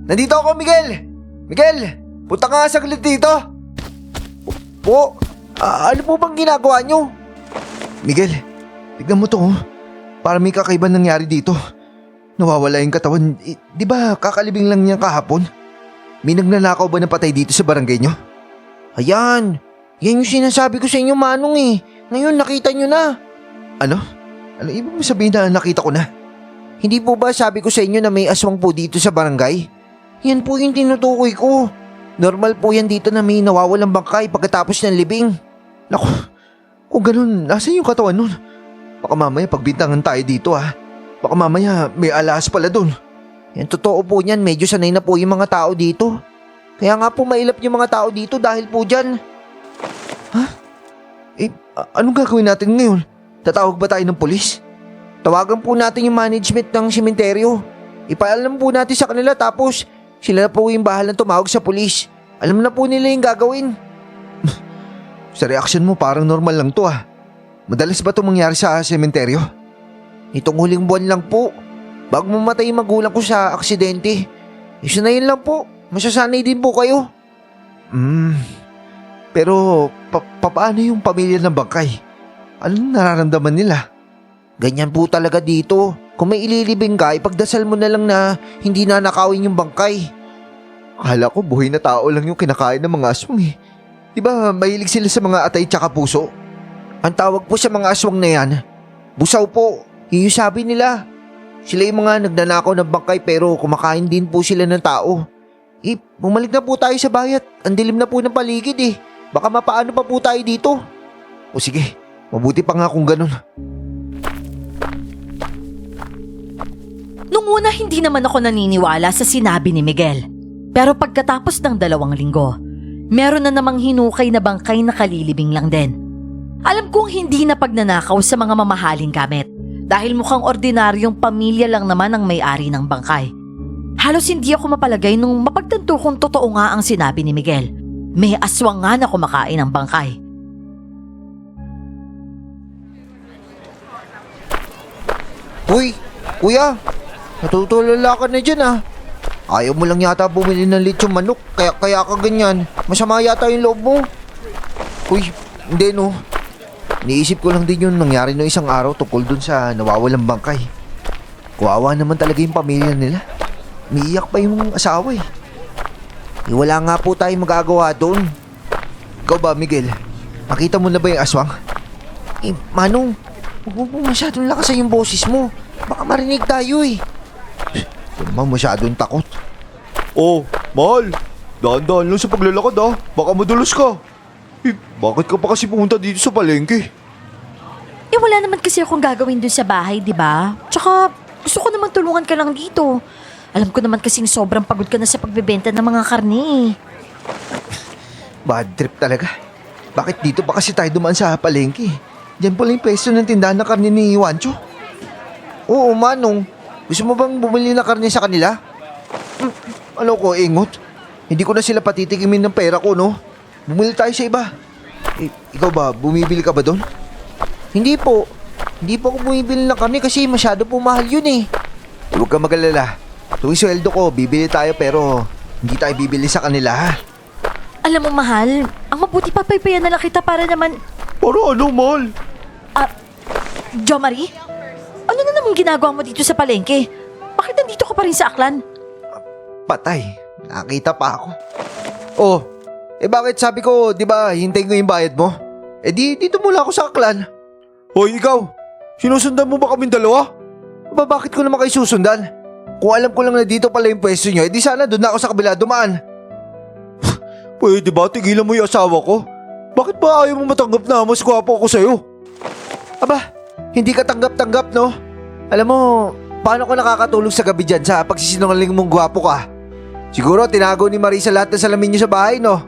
Nandito ako, Miguel! Miguel! Punta ka nga saglit dito! Po? Ano po bang ginagawa nyo? Miguel, tignan mo to oh. Para may kakaiba nangyari dito. Nawawala yung katawan. Di ba kakalibing lang niya kahapon? May nagnanakaw ba ng patay dito sa barangay nyo? Ayan! Yan yung sinasabi ko sa inyo, Manong eh. Ngayon nakita nyo na. Ano? Ano ibig mo sabihin na nakita ko na? Hindi po ba sabi ko sa inyo na may aswang po dito sa barangay? Yan po yung tinutukoy ko. Normal po yan dito na may nawawalang bangkay pagkatapos ng libing. Naku, kung ganun, nasan yung katawan nun? Baka mamaya pagbintangan tayo dito Baka mamaya may alas pala dun. Yan totoo po niyan, medyo sanay na po yung mga tao dito. Kaya nga po mailap yung mga tao dito dahil po dyan. Anong gagawin natin ngayon? Tatawag ba tayo ng pulis? Tawagan po natin yung management ng sementeryo. Ipaalam po natin sa kanila tapos sila na po yung bahalang tumawag sa pulis. Alam na po nila yung gagawin. Sa reaksyon mo parang normal lang to Madalas ba itong mangyari sa sementeryo? Itong huling buwan lang po. Bago mamatay yung magulang ko sa aksidente. Isa na yun lang po. Masasanay din po kayo. Pero paano yung pamilya ng bangkay? Anong nararamdaman nila? Ganyan po talaga dito. Kung may ililibing ka, ipagdasal mo na lang na hindi na nakawin yung bangkay. Akala ko buhay na tao lang yung kinakain ng mga aswang Diba mahilig sila sa mga atay tsaka puso? Ang tawag po sa mga aswang na yan, busaw po. Yun yung sabi nila. Sila yung mga nagnanakaw ng bangkay pero kumakain din po sila ng tao. Bumalik na po tayo sa bayat. Ang dilim na po ng paligid Baka mapaano pa po tayo dito. O sige, mabuti pa nga kung ganun. Nung una hindi naman ako naniniwala sa sinabi ni Miguel. Pero pagkatapos ng 2 linggo, meron na namang hinukay na bangkay na kalilibing lang din. Alam kong hindi na pagnanakaw sa mga mamahaling gamit dahil mukhang ordinaryong pamilya lang naman ang may-ari ng bangkay. Halos hindi ako mapalagay nung mapagtanto kung totoo nga ang sinabi ni Miguel. May aswang nga na kumakain ng bangkay. Uy, kuya, natutulala ka na dyan Ayaw mo lang yata bumili ng lechong manok, kaya ka ganyan. Masama yata yung loob mo. Uy, hindi no. Niisip ko lang din yung nangyari no isang araw tungkol dun sa nawawalang bangkay. Kuwawa naman talaga yung pamilya nila. Umiiyak pa yung asawa Wala nga po tayong magagawa doon. Ikaw ba, Miguel? Nakita mo na ba yung aswang? Manong, huwag mo po masyadong lakasan yung boses mo. Baka marinig tayo Naman masyadong takot. Oh, mahal. Daan-daan lang sa paglalakad Baka madulas ka. Bakit ka pa kasi pumunta dito sa palengke? Wala naman kasi akong gagawin dun sa bahay, di ba? Tsaka gusto ko naman tulungan ka lang dito. Alam ko naman kasing sobrang pagod ka na sa pagbebenta ng mga karne Bad trip talaga. Bakit dito pa kasi tayo dumaan sa palengke? Diyan pala yung pwesto ng tindahan ng karne ni Juancho. Oo, Manong. Gusto mo bang bumili ng karne sa kanila? Ano ko, ingot? Hindi ko na sila patitikimin ng pera ko, no? Bumili tayo sa iba. Ikaw ba, bumibili ka ba doon? Hindi po. Hindi po ako bumibili ng karne kasi masyado po mahal yun Huwag ka mag-alala. Tuwing sweldo ko, bibili tayo pero hindi tayo bibili sa kanila Alam mo, mahal, ang mabuti papaypayan na lang kita para naman... Para ano, mahal? Jo Marie? Ano na naman ginagawa mo dito sa palengke? Bakit nandito ka pa rin sa Aklan? Patay. Nakita pa ako. Oh, bakit sabi ko, di ba, hintayin ko yung bayad mo? Dito mula ako sa Aklan. Hoy, ikaw. Sinusundan mo ba kaming dalawa? Bakit ko naman kayo susundan? Kung alam ko lang na dito pala yung pwesto nyo, di sana doon na ako sa kabila dumaan. Pwede ba tigilan mo yung asawa ko? Bakit ba ayaw mo matanggap na mas gwapo ako sa'yo? Aba, hindi ka tanggap-tanggap, no? Alam mo, paano ko nakakatulog sa gabi dyan sa pagsisinungaling mong gwapo ka? Siguro tinago ni Marisa lahat ng salamin niyo sa bahay, no?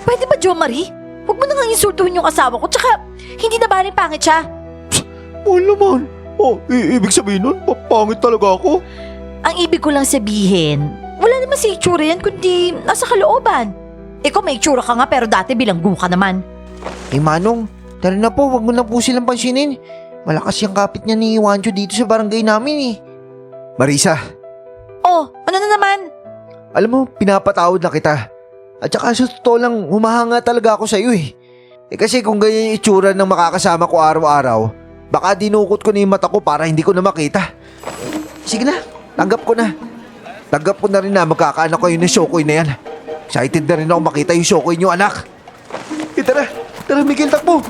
Pwede ba, Jo Marie? Huwag mo nang insultuhin yung asawa ko, tsaka hindi na baling pangit siya. Mahal naman. Oh, ibig sabihin nun, papangit talaga ako. Ang ibig ko lang sabihin, wala naman sa itsura yan kundi nasa kalooban. Ikaw may itsura ka nga pero dati bilanggo ka naman. Manong, tara na po, wag mo na po silang pansinin. Malakas yung kapit niya ni Juancho dito sa barangay namin Marisa. Oh, ano na naman? Alam mo, pinapatawad na kita. At saka sa totoo lang, humahanga talaga ako sa iyo kasi kung ganyan yung itsura ng makakasama ko araw-araw, baka dinukot ko na yung mata ko para hindi ko na makita. Sige na, tanggap ko na. Tanggap ko na rin na magkakaanak ko yun ng Shokoy na yan. Excited na rin ako makita yung Shokoy niyo, anak. Tara Miguel, takbo.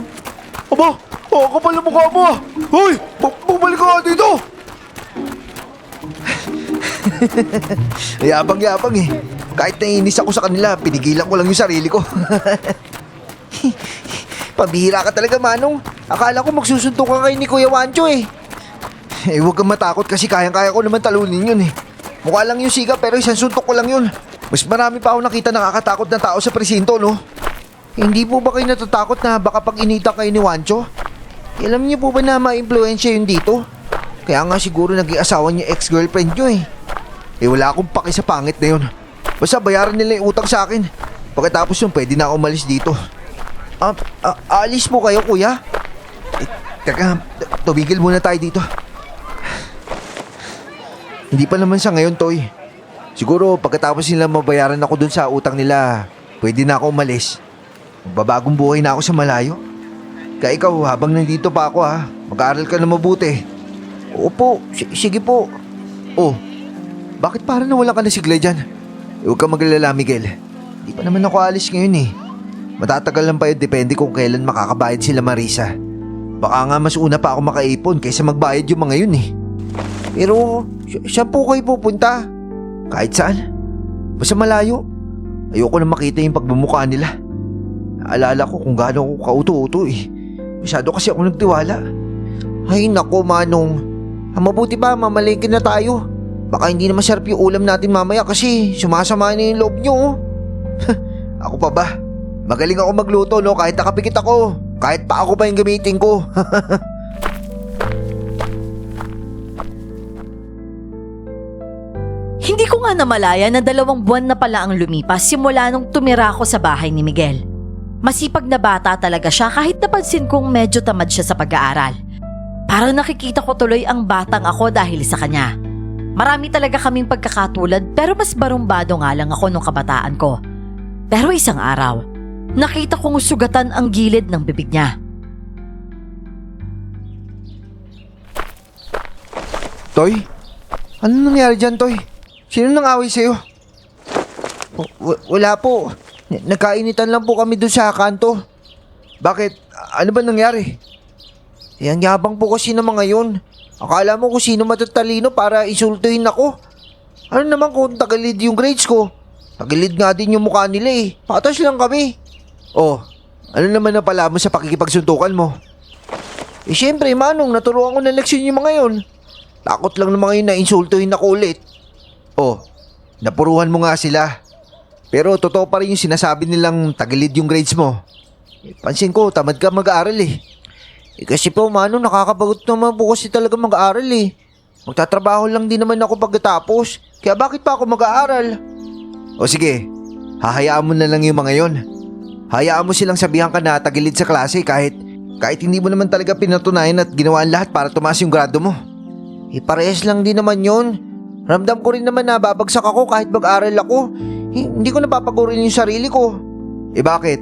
Aba, kapal na mukha mo Hoy, bumalik ka nga dito. Yabang-yabang eh. Kahit naiinis ako sa kanila, pinigilan ko lang yung sarili ko. Pabihira ka talaga, Manong. Akala ko magsusuntok ka kay ni Kuya Wancho eh. Huwag kang matakot kasi kayang-kaya ko naman talunin yun eh. Mukha lang yung siga pero isang suntok ko lang yun. Mas marami pa ako nakita nakakatakot na tao sa presinto, no? Hindi po ba kayo natatakot na baka pag inita kayo ni Wancho? Alam niyo po ba na ma-impluensya yun dito? Kaya nga siguro naging asawa niya ex-girlfriend niyo eh. Wala akong paki sa pangit na yun. Basta bayaran nila yung utang sa akin. Pagkatapos yun, pwede na ako umalis dito. Alis po kayo, kuya? Teka, tumigil muna tayo dito. Hindi pa naman sa ngayon, Toy. Siguro pagkatapos nila mabayaran ako dun sa utang nila, pwede na ako umalis. Magbabagong buhay na ako sa malayo. Kaya ikaw, habang nandito pa ako ha, mag-aaral ka na mabuti. Opo, sige po. Oh, bakit parang nawala ka na sigla dyan? Huwag kang maglala, Miguel. Di pa naman ako alis ngayon eh. Matatagal lang pa yun, depende kung kailan makakabayad sila Marisa. Baka nga mas una pa ako makaipon kaysa magbayad yung mga yun eh. Pero, saan po kayo pupunta? Kahit saan. Basta malayo. Ayoko na makita yung pagbumukha nila. Naalala ko kung gaano ako kauto-uto eh. Masyado kasi ako nagtiwala. Ay nako, Manong. Mabuti pa, mamalengke na tayo. Baka hindi na masarap yung ulam natin mamaya kasi sumasama na yung loob nyo. Oh. Ako pa ba? Magaling ako magluto, no? Kahit nakapikit ako. Kahit pa ako pa yung gamitin ko. Hindi ko nga namalaya na 2 buwan na pala ang lumipas simula nung tumira ako sa bahay ni Miguel. Masipag na bata talaga siya kahit napansin kong medyo tamad siya sa pag-aaral. Parang nakikita ko tuloy ang batang ako dahil sa kanya. Marami talaga kaming pagkakatulad pero mas barumbado nga lang ako nung kabataan ko. Pero isang araw, nakita kong sugatan ang gilid ng bibig niya. Toy? Ano nangyari dyan, Toy? Sino nang away sa'yo? Wala po. Nagkainitan lang po kami doon sa kanto. Bakit? Ano ba nangyari? Ang yabang po kasi ng mga yun. Akala mo kung sino matatalino para insultuhin ako. Ano naman kung tagilid yung grades ko? Tagilid nga din yung mukha nila eh. Patas lang kami. Oh, ano naman na pala mo sa pakikipagsuntukan mo? Siyempre, Manong, naturuan ko ng leksyon yung mga yun. Takot lang ng mga yun na insultuhin ako ulit. Oh, napuruhan mo nga sila. Pero totoo pa rin yung sinasabi nilang tagilid yung grades mo. Pansin ko, tamad ka mag-aaral eh. Kasi po, Manong, nakakabagot naman po kasi talaga mag-aaral eh. Magtatrabaho lang din naman ako pagkatapos. Kaya bakit pa ako mag-aaral? O sige, hahayaan mo na lang yung mga yon. Hayaan mo silang sabihan ka na tagilid sa klase kahit hindi mo naman talaga pinatunayan at ginawa ang lahat para tumaas yung grado mo. Parehas lang din naman yon. Ramdam ko rin naman na babagsak ako kahit mag-aral ako. Hindi ko napapagurin yung sarili ko. Bakit?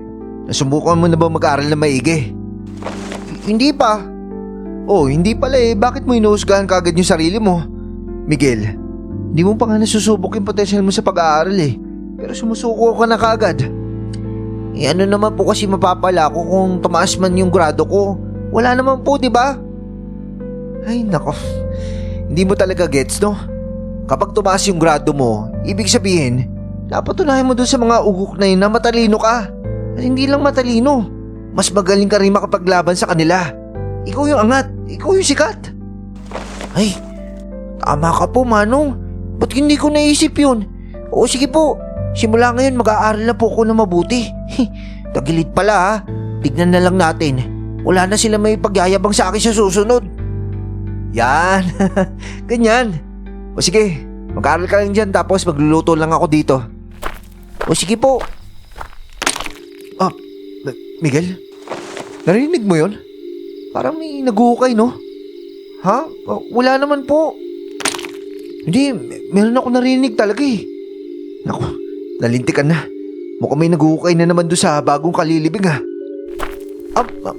Nasubukan mo na ba mag-aral na maigi? Hindi pa. Oh, hindi pala eh. Bakit mo inuhusgahan kagad yung sarili mo? Miguel, hindi mo pa nga nasusubok yung potensyal mo sa pag-aaral eh. Pero sumusuko ka na kagad. Ano naman po kasi mapapala ko kung tumaas man yung grado ko? Wala naman po, di ba? Ay, nako. Hindi mo talaga gets, no? Kapag tumaas yung grado mo, ibig sabihin, napatunayan mo dun sa mga ugok na yun na matalino ka. At hindi lang matalino. Mas magaling ka rin makapaglaban sa kanila. Ikaw yung angat. Ikaw yung sikat. Ay, tama ka po, Manong. Ba't hindi ko naisip yun? Oo, sige po. Simula ngayon mag-aaral na po ako na mabuti. Tagilid pala ha. Tignan na lang natin. Wala na sila may pagyayabang sa akin sa susunod. Yan. Ganyan. O sige, mag-aaral ka lang dyan tapos magluluto lang ako dito. O sige po. Miguel? Narinig mo yun? Parang may naguhukay, no? Ha? Wala naman po. Hindi, meron ako narinig talaga eh. Naku, nalintikan na. Mukhang may naguhukay na naman doon sa bagong kalilibing ha.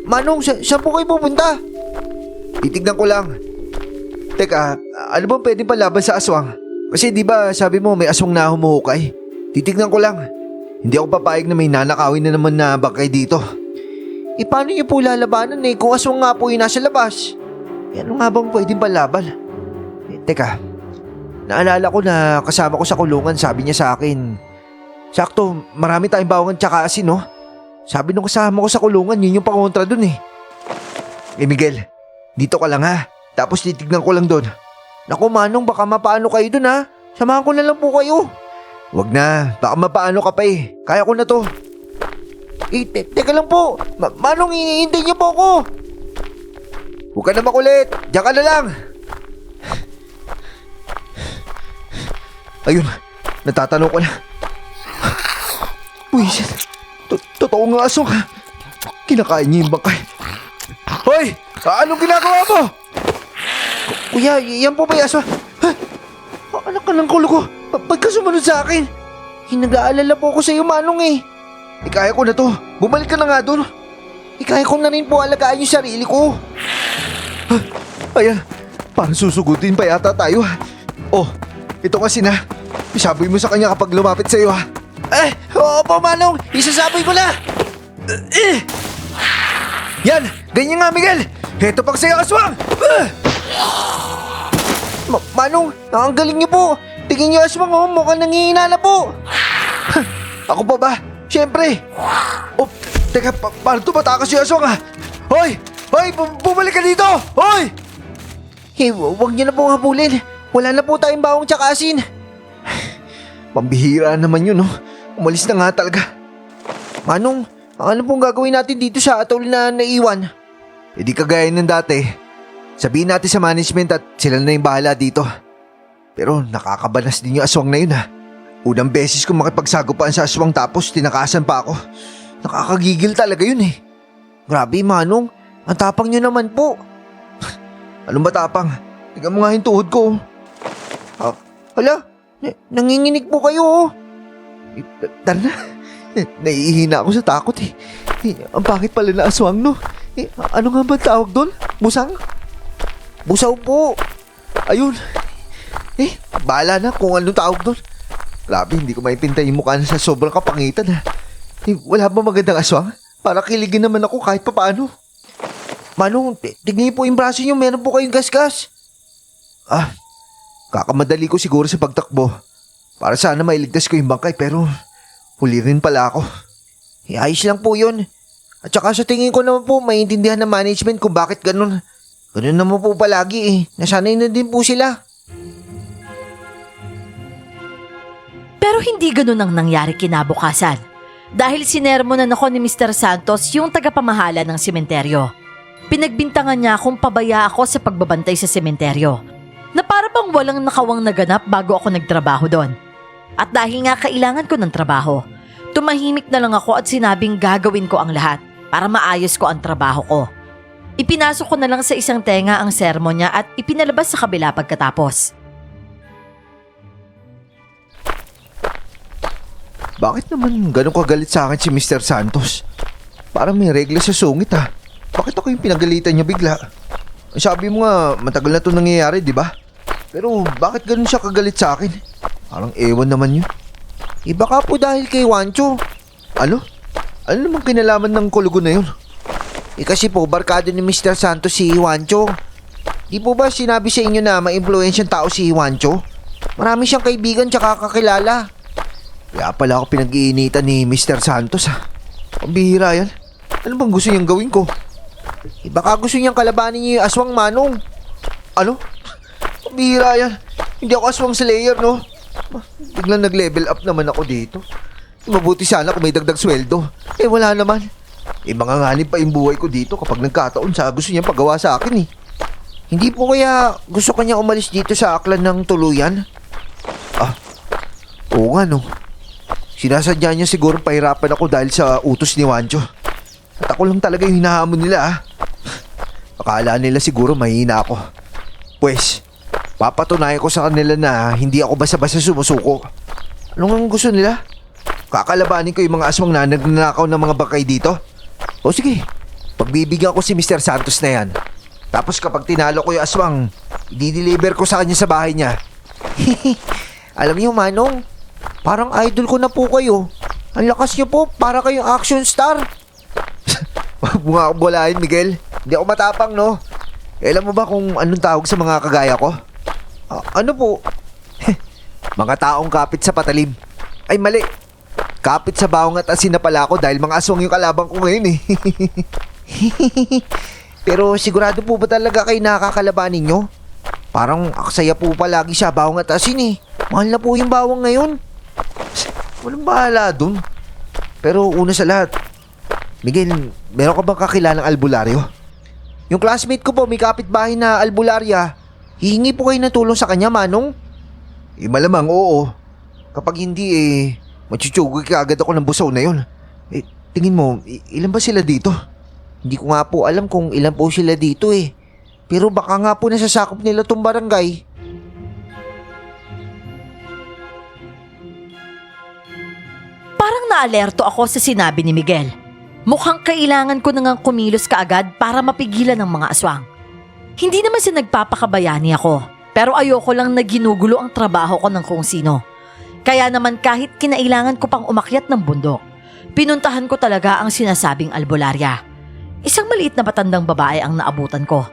Manong, saan po kayo pupunta? Titignan ko lang. Teka, ano ba pwedeng palaban sa aswang? Kasi di ba sabi mo may aswang na humuhukay? Titignan ko lang. Hindi ako papayag na may nanakawin na naman na bangkay dito. Paano niyo po lalabanan eh kung aswang nga po yung nasa labas? Ano nga bang pwedeng palaban? Teka, Naalala ko na kasama ko sa kulungan, sabi niya sa akin, sakto, marami tayong bawang tsaka asin, no? Sabi nung kasama ko sa kulungan, yun yung pangontra dun eh. Miguel, dito ka lang ha. Tapos titignan ko lang dun. Naku Manong, baka mapaano kayo dun ha. Samahan ko na lang po kayo. Wag na, baka mapaano ka pa eh. Kaya ko na to. Teka lang po. Manong, hinihintay niyo po ako. Huwag ka na makulit. Diyan ka na lang. Ayun, natatanong ko na. Buisit. Totoo nga asong. Kinakain niya yung bangkay. Hoy! Anong ginagawa mo? Kuya, yan po ba yung aso? Anak ka ng kulo ko. Ba't ka sumunod sa akin? Nag-aalala po ako sa iyo, Manong eh. Kaya ko na to. Bumalik ka na nga doon. Kaya ko na rin po alagaan yung sarili ko. Ayan, parang susugutin pa yata tayo. Oh, ito kasi na. Isaboy mo sa kanya kapag lumapit sa iyo ha. Oo Manong. Isasaboy ko na. Yan, ganyan nga Miguel. Heto pang sa'yo aswang. Manong, ang galing niyo po. Tingin niyo aswang oh, mukhang nangihina na po. Ako pa ba? Siyempre. Oh, teka, paano tumatakas yung aswang ha? Hoy! Hoy! Bumalik ka dito! Hoy! Huwag niyo na po habulin. Wala na po tayong bawang tsaka asin. Pambihira naman yun, no? Umalis na nga talaga. Manong, ano pong gagawin natin dito sa atol na naiwan? E di kagaya ng dati. Sabihin natin sa management at sila na yung bahala dito. Pero nakakabanas din yung aswang na yun ha. Unang beses kong makipagsagupaan sa aswang tapos tinakasan pa ako. Nakakagigil talaga yun eh. Grabe Manong, ang tapang nyo naman po. Anong matapang? Tingnan mo nga yung tuhod ko. Hala, nanginginig po kayo oh. Tara na. Naiihina ako sa takot eh. Ang bakit pala na aswang no? Ano nga ba tawag doon? Busang? Busaw po. Ayun. Bahala na kung anong tawag doon. Grabe, hindi ko maipintay yung mukha na sa sobrang kapangitan ha. Wala ba magandang aswang? Para kiligin naman ako kahit papaano. Manong, tignan niyo po yung braso niyo. Meron po kayong gasgas. Kakamadali ko siguro sa pagtakbo. Para sana mailigtas ko yung bangkay pero huli rin pala ako. Ayos lang po yun. At saka sa tingin ko naman po, maintindihan ng management kung bakit ganun. Ganun naman po palagi eh. Nasanay na din po sila. Pero hindi ganun ang nangyari kinabukasan. Dahil sinermonan ako ni Mr. Santos yung tagapamahala ng sementeryo. Pinagbintangan niya akong pabaya ako sa pagbabantay sa sementeryo. Na para bang walang nakawang naganap bago ako nagtrabaho doon. At dahil nga kailangan ko ng trabaho, tumahimik na lang ako at sinabing gagawin ko ang lahat para maayos ko ang trabaho ko. Ipinasok ko na lang sa isang tenga ang sermon niya at ipinalabas sa kabila pagkatapos. Bakit naman ganun kagalit sa akin si Mr. Santos? Parang may regla sa sungit ha. Bakit ako yung pinagalitan niya bigla? Sabi mo nga matagal na ito nangyayari, di ba? Pero bakit ganun siya kagalit sa akin? Parang ewan naman yun. Baka po dahil kay Juancho. Ano? Ano namang kinalaman ng kulugo na yun? Kasi po barkado ni Mr. Santos si Juancho. Di po ba sinabi sa inyo na ma-influensyang tao si Juancho? Marami siyang kaibigan tsaka kakilala. Kaya pala ako pinag-iinitan ni Mr. Santos ha. Pambihira yan. Ano bang gusto niyang gawin ko? Baka gusto niyang kalabanin niyo yung aswang Manong. Ano? Pambihira yan. Hindi ako aswang slayer no. Biglang nag-level up naman ako dito. Mabuti sana kung may dagdag sweldo. Wala naman. Manganganib pa yung buhay ko dito kapag nagkataon sa gusto niyang pagawa sa akin eh. Hindi po kaya gusto kanya umalis dito sa aklan ng tuluyan? Oo nga no. Sinasadya niya siguro pahirapan ako dahil sa utos ni Juancho. At ako lang talaga yung hinahamon nila ah. Akala nila siguro mahina ako. Pues, papatunayan ko sa kanila na hindi ako basta-basta sumusuko. Ano nga gusto nila? Kakalabanin ko yung mga aswang na nagnanakaw ng mga bangkay dito? O sige, pagbibigyan ko si Mr. Santos na yan. Tapos kapag tinalo ko yung aswang, i-deliver ko sa kanya sa bahay niya. Alam niyo Manong, parang idol ko na po kayo. Ang lakas niyo po, para kayong action star. Huwag mo nga akong bulahin, Miguel. Hindi ako matapang, no? Alam mo ba kung anong tawag sa mga kagaya ko? Ano po? Mga taong kapit sa patalim. Ay mali. Kapit sa bawang at asin na pala ako dahil mga aswang yung kalabang ko ngayon eh. Pero sigurado po ba talaga kayo nakakalabanin nyo? Parang aksaya po palagi siya bawang at asin eh. Mahal na po yung bawang ngayon. Walang bahala dun. Pero una sa lahat, Miguel, meron ka bang kakilalang albularyo? Yung classmate ko po may kapitbahay na albularya. Hihingi po kayo ng tulong sa kanya, Manong? Malamang oo. Kapag hindi machuchugoy ka agad ako ng busaw na yun. Tingin mo, ilan ba sila dito? Hindi ko nga po alam kung ilan po sila dito eh. Pero baka nga po nasasakop nila tong barangay. Parang naalerto ako sa sinabi ni Miguel. Mukhang kailangan ko nang kumilos kaagad para mapigilan ng mga aswang. Hindi naman siya nagpapakabayani ako, pero ayoko lang na ginugulo ang trabaho ko ng kung sino. Kaya naman kahit kinailangan ko pang umakyat ng bundok, pinuntahan ko talaga ang sinasabing albularya. Isang maliit na matandang babae ang naabutan ko.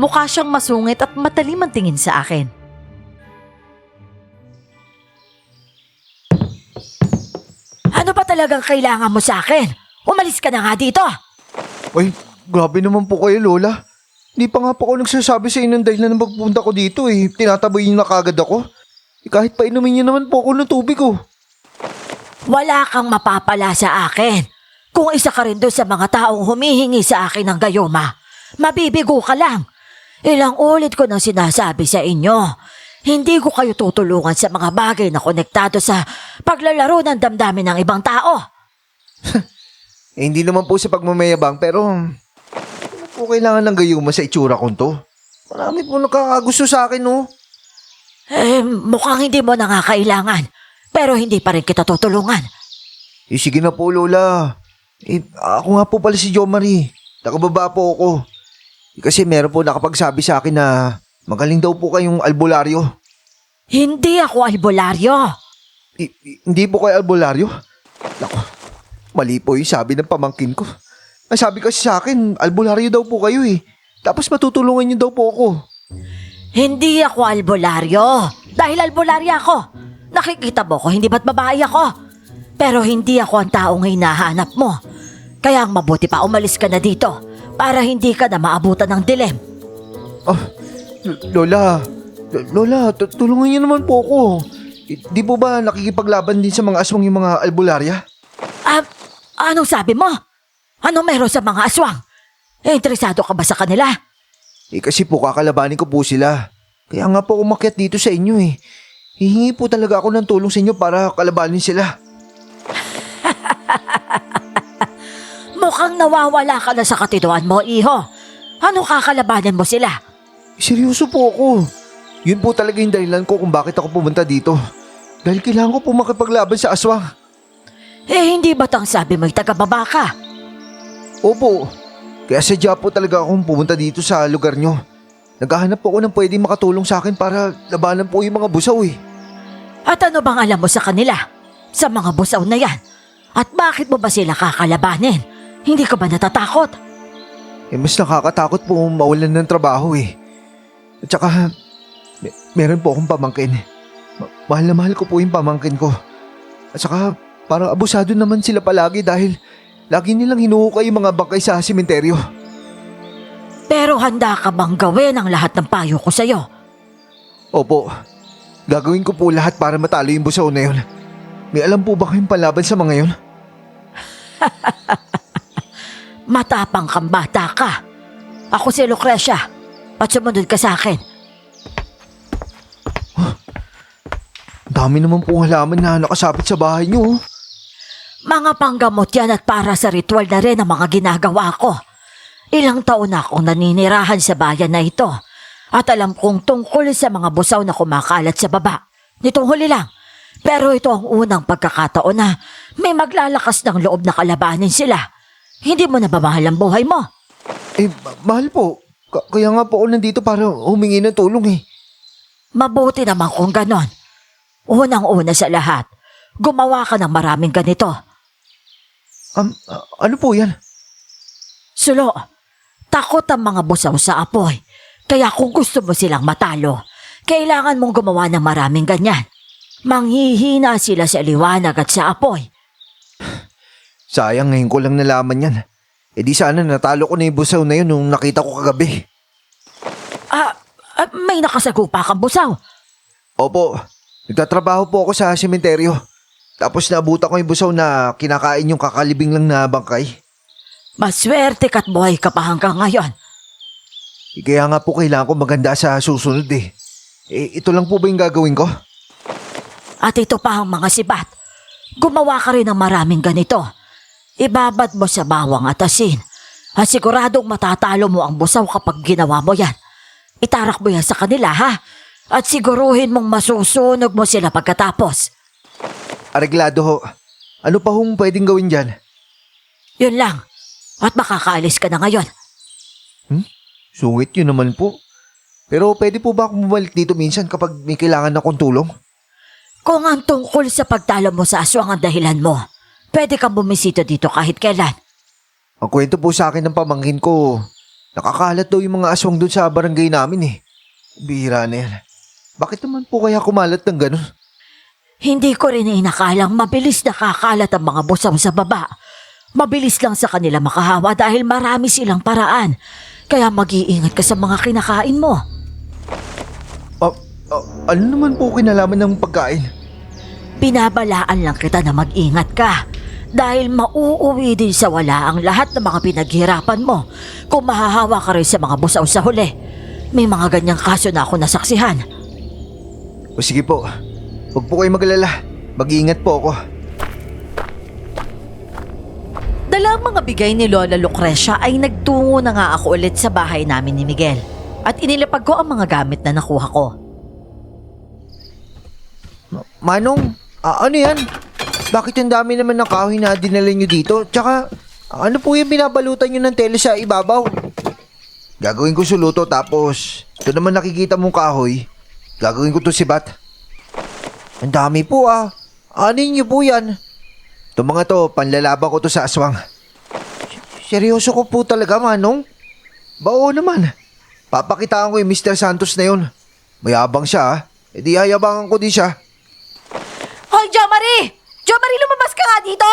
Mukha siyang masungit at matalim ang tingin sa akin. Ano ba talagang kailangan mo sa akin? Umalis ka na nga dito! Ay, grabe naman po kayo, Lola. Hindi pa nga po ako nagsasabi sa inyo ng dahilan na magpunta ko dito eh. Tinataboy niyo na kagad ako. Kahit pa inumin niyo naman po ako ng tubig oh. Wala kang mapapala sa akin. Kung isa ka rin doon sa mga taong humihingi sa akin ng gayoma, mabibigo ka lang. Ilang ulit ko nang sinasabi sa inyo, hindi ko kayo tutulungan sa mga bagay na konektado sa paglalaro ng damdamin ng ibang tao. Hindi naman po sa pagmamayabang pero hindi po kailangan ng gayuma sa itsura kong to. Marami po nakakagusto sa akin no. Mukhang hindi mo nangakailangan, pero hindi pa rin kita tutulungan. Sige na po Lola. Ako nga po pala si Jo Marie. Nakababa po ako. Kasi meron po nakapagsabi sa akin na magaling daw po kayong albularyo. Hindi ako albularyo. Hindi po kayo albularyo? Nako, mali po yung sabi ng pamangkin ko. Ang sabi kasi sa akin, albularyo daw po kayo eh. Tapos matutulungan niyo daw po ako. Hindi ako albularyo. Dahil albularya ako. Nakikita mo ko, hindi ba't babae ako? Pero hindi ako ang taong hinahanap mo. Kaya ang mabuti pa umalis ka na dito para hindi ka na maabutan ng dilim. Oh, Lola, tulungan niyo naman po ako. Di po ba nakikipaglaban din sa mga aswang yung mga albularya? Anong sabi mo? Ano meron sa mga aswang? Interesado ka ba sa kanila? Kasi po kakalabanin ko po sila. Kaya nga po umakyat dito sa inyo eh. Hihingi po talaga ako ng tulong sa inyo para kalabanin sila. Mukhang nawawala ka na sa katinuan mo, iho. Ano kakalabanin mo sila? Seryoso po ako. Yun po talaga yung dahilan ko kung bakit ako pumunta dito. Dahil kailangan ko po makipaglaban sa aswang. Hindi batang sabi mo'y taga-baba ka? Opo. Kaya sadya po talaga akong pumunta dito sa lugar nyo. Naghahanap po ako ng pwedeng makatulong sa akin para labanan po yung mga busaw eh. At ano bang alam mo sa kanila? Sa mga busaw na yan? At bakit mo ba sila kakalabanin? Hindi ka ba natatakot? Mas nakakatakot po mawalan ng trabaho eh. At saka, meron po akong pamangkin. Mahal na mahal ko po yung pamangkin ko. At saka, parang abusado naman sila palagi dahil lagi nilang hinuhukay yung mga bangkay sa sementeryo. Pero handa ka bang gawin ang lahat ng payo ko sa'yo? Opo, gagawin ko po lahat para matalo yung busaw na yun. May alam po ba kayong palaban sa mga yun? Matapang kang bata ka. Ako si Lucrecia. At sumunod ka sa akin. Dami naman pong halaman na nakasapit sa bahay niyo. Mga panggamot yan at para sa ritual na rin ang mga ginagawa ko. Ilang taon na akong naninirahan sa bayan na ito. At alam kong tungkol sa mga busaw na kumakalat sa baba. Nitong huli lang. Pero ito ang unang pagkakataon na may maglalakas ng loob na kalabanin sila. Hindi mo na ba mahal ang buhay mo? Mahal po. Kaya nga po ako nandito para humingi ng tulong eh. Mabuti naman kung ganon. Unang-una sa lahat, gumawa ka ng maraming ganito. Ano po yan? Sulo, takot ang mga busaw sa apoy. Kaya kung gusto mo silang matalo, kailangan mong gumawa ng maraming ganyan. Manghihina sila sa liwanag at sa apoy. Sayang, ngayon ko lang nalaman yan. Eh di sana natalo ko na yung busaw na yun nung nakita ko kagabi. May nakasagupa kang busaw. Opo, nagtatrabaho po ako sa sementeryo. Tapos naabutan ko yung busaw na kinakain yung kakalibing lang na bangkay. Maswerte ka't buhay ka pa hanggang ngayon. Kaya nga po kailangan ko maganda sa susunod eh. Ito lang po ba yung gagawin ko? At ito pa ang mga sibat. Gumawa ka rin ng maraming ganito. Ibabad mo sa bawang at asin. At siguradong matatalo mo ang busaw kapag ginawa mo yan. Itarak mo yan sa kanila ha. At siguruhin mong masusunog mo sila pagkatapos. Areglado ho. Ano pa hong pwedeng gawin dyan? Yun lang. At makakaalis ka na ngayon. Sungit yun naman po. Pero pwede po ba akong bumalik dito minsan kapag may kailangan akong tulong? Kung ang tungkol sa pagtalo mo sa aswang ang dahilan mo, pwede kang bumisita dito kahit kailan. Ang kwento po sa akin ng pamangkin ko, nakakalat daw yung mga aswang doon sa barangay namin eh. Bihira na yan. Bakit naman po kaya kumalat ng ganun? Hindi ko rin inakalang mabilis nakakalat ang mga busaw sa baba. Mabilis lang sa kanila makahawa dahil marami silang paraan. Kaya mag-iingat ka sa mga kinakain mo. Ano naman po kinalaman ng pagkain? Pinabalaan lang kita na mag-ingat ka. Dahil mauuwi din sa wala ang lahat ng mga pinaghirapan mo kung mahahawa ka rin sa mga busaw sa huli. May mga ganyang kaso na ako nasaksihan. O sige po, huwag po kayo magalala. Mag-iingat po ako. Dala ang mga bigay ni Lola Lucrecia ay nagtungo na nga ako ulit sa bahay namin ni Miguel. At inilapag ko ang mga gamit na nakuha ko. Manong, ano yan? Bakit ang dami naman ng kahoy na dinala nyo dito? Tsaka, ano po yung binabalutan nyo ng tela sa ibabaw? Gagawin ko suluto tapos, ito naman nakikita mong kahoy. Gagawin ko to sibat. Ang dami po ah. Anin nyo po yan? Itong mga to, panlalaban ko to sa aswang. Seryoso ko po talaga, Manong? Bao naman. Papakitaan ko yung Mr. Santos na yun. Mayabang siya ah. E di hayabangan ko din siya. Hoy, Jo Marie! Jo Marie, lumabas ka nga dito!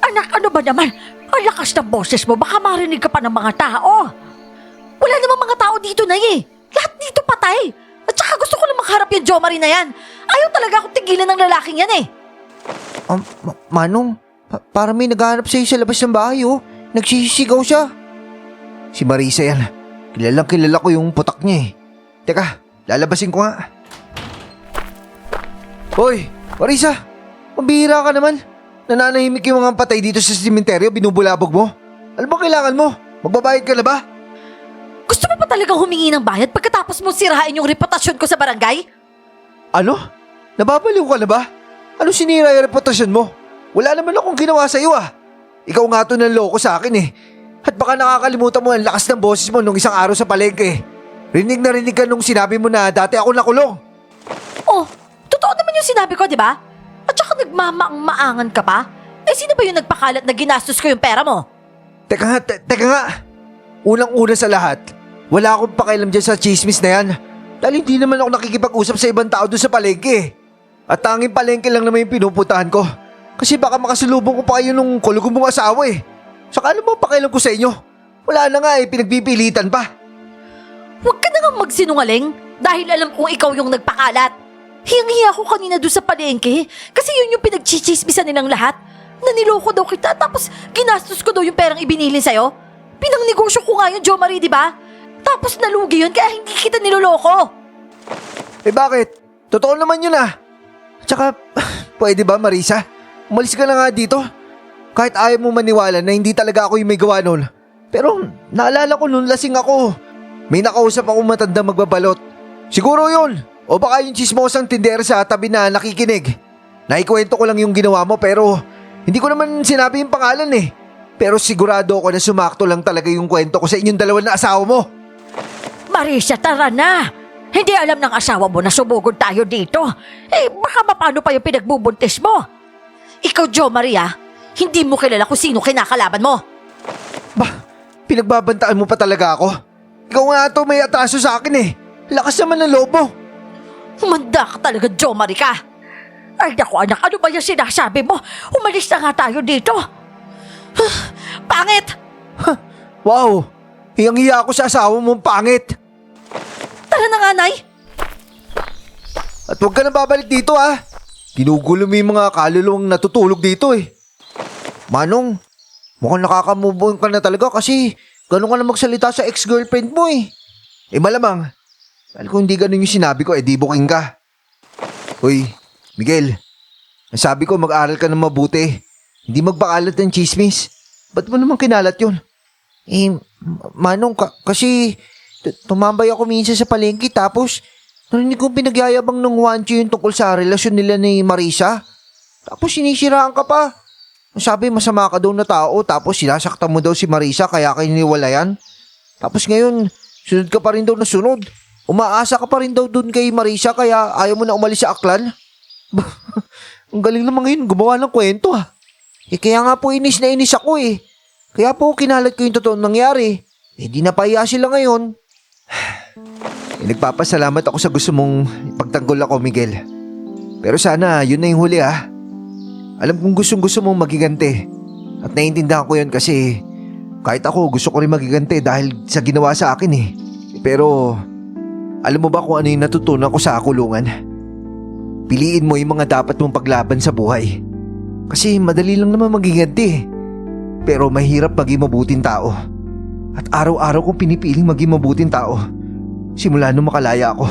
Anak, ano ba naman? Ang lakas ng boses mo, baka marinig ka pa ng mga tao. Wala namang mga tao dito na eh. Lahat dito patay. At saka gusto ko na makaharap yung Jo Marie na yan. Ayaw talaga akong tigilan ng lalaking yan eh. Manong, para may naghahanap sa'yo sa labas ng bahay oh. Nagsisigaw siya. Si Marisa yan. Kilalang kilala ko yung putak niya eh. Teka, lalabasin ko nga. Hoy, Marisa! Mabihira ka naman. Nananahimik yung mga patay dito sa simenteryo, binubulabog mo. Ano ba kailangan mo? Magbabayad ka na ba? Gusto mo pa talagang humingi ng bayad pagkatapos mo sirain yung reputasyon ko sa barangay? Ano? Nababaliw ka na ba? Ano sinira yung reputasyon mo? Wala naman akong ginawa sa'yo ah. Ikaw nga to ng loko sa akin eh. At baka nakakalimutan mo ang lakas ng boses mo nung isang araw sa palengke. Rinig na rinig ka nung sinabi mo na dati ako nakulong. Oh, totoo naman yung sinabi ko, di ba? At saka nagmamaang-maangan ka pa? Eh sino ba yung nagpakalat na ginastos ko yung pera mo? Teka nga. Unang-una sa lahat, wala akong pakialam dyan sa chismis na yan. Dahil hindi naman ako nakikipag-usap sa ibang tao doon sa palengke. At tanging palengke lang naman yung pinupuntahan ko. Kasi baka makasalubong ko pa kayo nung kulog mong asawa eh. Saka ano bang pakialam ko sa inyo? Wala na nga eh, pinagpipilitan pa. Huwag ka na nga magsinungaling dahil alam kong ikaw yung nagpakalat. Hiyang-hiya ko kanina doon sa palengke kasi yun yung pinagchichismisan nilang lahat. Naniloko daw kita tapos ginastos ko daw yung perang ibinilin sa'yo. Pinangnegosyo ko nga yung Jo Marie, di ba? Tapos nalugi yun kaya hindi kita niloloko. Eh bakit? Totoo naman yun ah. Tsaka, pwede ba Marisa? Umalis ka na nga dito. Kahit ayaw mo maniwala na hindi talaga ako yung may gawa nun. Pero naalala ko nun lasing ako. May nakausap akong matanda magbabalot. Siguro yun. O baka yung chismosang tindera sa tabi na nakikinig. Naikwento ko lang yung ginawa mo pero hindi ko naman sinabi yung pangalan eh. Pero sigurado ako na sumakto lang talaga yung kwento ko sa inyong dalawa na asawa mo. Marisa, tara na! Hindi alam ng asawa mo na sumugod tayo dito. Eh, baka mapano pa yung pinagbubuntis mo. Ikaw, Jo Maria, hindi mo kilala kung sino kinakalaban mo. Bah, pinagbabantaan mo pa talaga ako. Ikaw nga to may atraso sa akin eh. Lakas naman ng loob mo. Humanda ka talaga, Jo Marie ka. Ay naku anak, ano ba yung sinasabi mo? Umalis na nga tayo dito. Pangit! Wow! Hiyang-hiya ako sa asawa mong pangit. Tara na nga, Nay. At huwag ka na babalik dito ah. Ginugulo mo yung mga kaluluwang natutulog dito eh. Manong, mukhang nakaka-move on ka na talaga kasi ganun ka na magsalita sa ex-girlfriend mo eh. Eh malamang, dahil kung hindi ganun yung sinabi ko, di buking ka. Uy, Miguel, ang sabi ko mag-aral ka ng mabuti. Hindi magbakalat ng chismis. Ba't mo naman kinalat yun? Eh, Manong, kasi tumambay ako minsan sa palengke tapos narinig kong pinagyayabang ng Wancho yung tungkol sa relasyon nila ni Marisa. Tapos sinisiraan ka pa. Sabi masama ka daw na tao tapos sinasaktan mo daw si Marisa kaya kayo niwalayan. Tapos ngayon, sunod ka pa rin daw na sunod. Umaasa ka pa rin daw dun kay Marisa kaya ayaw mo na umalis sa Aklan. Ang galing naman ngayon gumawa ng kwento ah. Eh kaya nga po inis na inis ako eh. Kaya po kinalat ko yung totoong nangyari. Eh di napahiya sila ngayon. Nagpapasalamat ako sa gusto mong ipagtanggol ako, Miguel. Pero sana yun na yung huli ah. Alam kong gusto mong magiganti. At naiintindihan ko yun kasi kahit ako gusto ko rin magiganti dahil sa ginawa sa akin eh. Pero alam mo ba kung ano yung natutunan ko sa kulungan? Piliin mo yung mga dapat mong paglaban sa buhay. Kasi madali lang naman magiganti eh. Pero mahirap maging mabuting tao. At araw-araw kong pinipiling maging mabuting tao. Simula nung makalaya ako.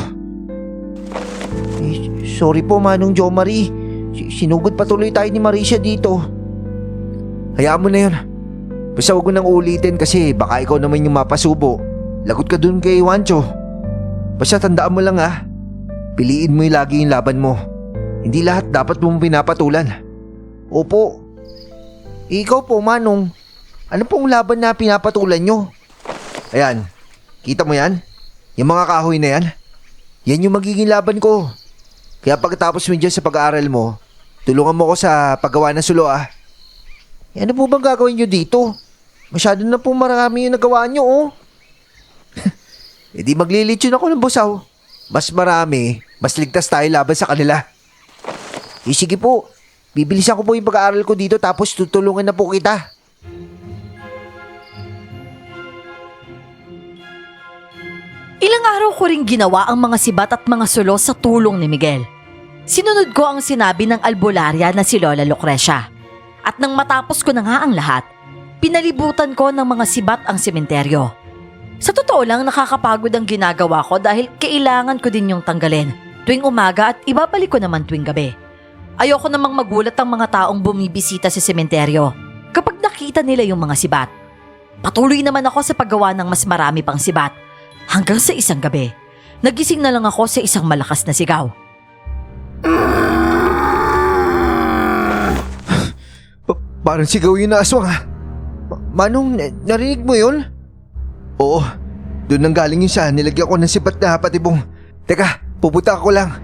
Eh, sorry po Manong Jo Marie. Sinugod patuloy tayo ni Marisa dito. Hayaan mo na yun. Basta huwag mo nang ulitin kasi baka ikaw naman yung mapasubo. Lagot ka dun kay Wancho. Basta tandaan mo lang ah. Piliin mo yung lagi yung laban mo. Hindi lahat dapat mong pinapatulan. Opo. Ikaw po Manong. Ano pong laban na pinapatulan nyo? Ayan. Kita mo yan? Yung mga kahoy na yan? Yan yung magiging laban ko. Kaya pagkatapos mo dyan sa pag-aaral mo, tulungan mo ko sa paggawa ng sulo ah. Ano po bang gagawin nyo dito? Masyado na po marami yung nagawa nyo oh. E di maglilitsyon ako ng busaw. Mas marami, mas ligtas tayo laban sa kanila. E sige po, bibilisan ko po yung pag-aaral ko dito tapos tutulungan na po kita. Ilang araw ko ring ginawa ang mga sibat at mga sulo sa tulong ni Miguel. Sinunod ko ang sinabi ng albularya na si Lola Lucrecia. At nang matapos ko na nga ang lahat, pinalibutan ko ng mga sibat ang sementeryo. Sa totoo lang nakakapagod ang ginagawa ko dahil kailangan ko din yung tanggalin tuwing umaga at ibabalik ko naman tuwing gabi. Ayoko namang magulat ang mga taong bumibisita sa sementeryo kapag nakita nila yung mga sibat. Patuloy naman ako sa paggawa ng mas marami pang sibat. Hanggang sa isang gabi, nagising na lang ako sa isang malakas na sigaw. Parang sigaw yun na aswang ha. Manong, narinig mo yun? Oo, doon nang galing yun sa nilagyan ko ng sibat na patibong. Teka, pupunta ako lang.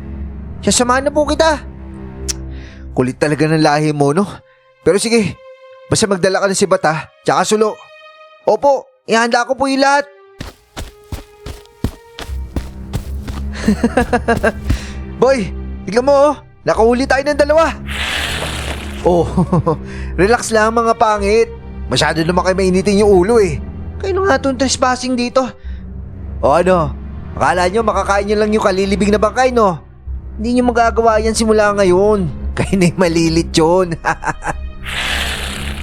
Sasamahan na po kita. Kulit talaga ng lahi mo no? Pero sige, basta magdala ka ng sibat ha, tsaka sulo. Opo, ihanda ko po yung lahat. Boy, tignan mo oh. Nakahuli tayo ng dalawa. Oh, relax lang mga pangit. Masyado naman kayo mainitin yung ulo eh. Kayo nga itong trespassing dito. O ano, akala nyo makakain nyo lang yung kalilibing na bangkay no? Hindi nyo magagawa yan simula ngayon. Kayo na yung malilit yun.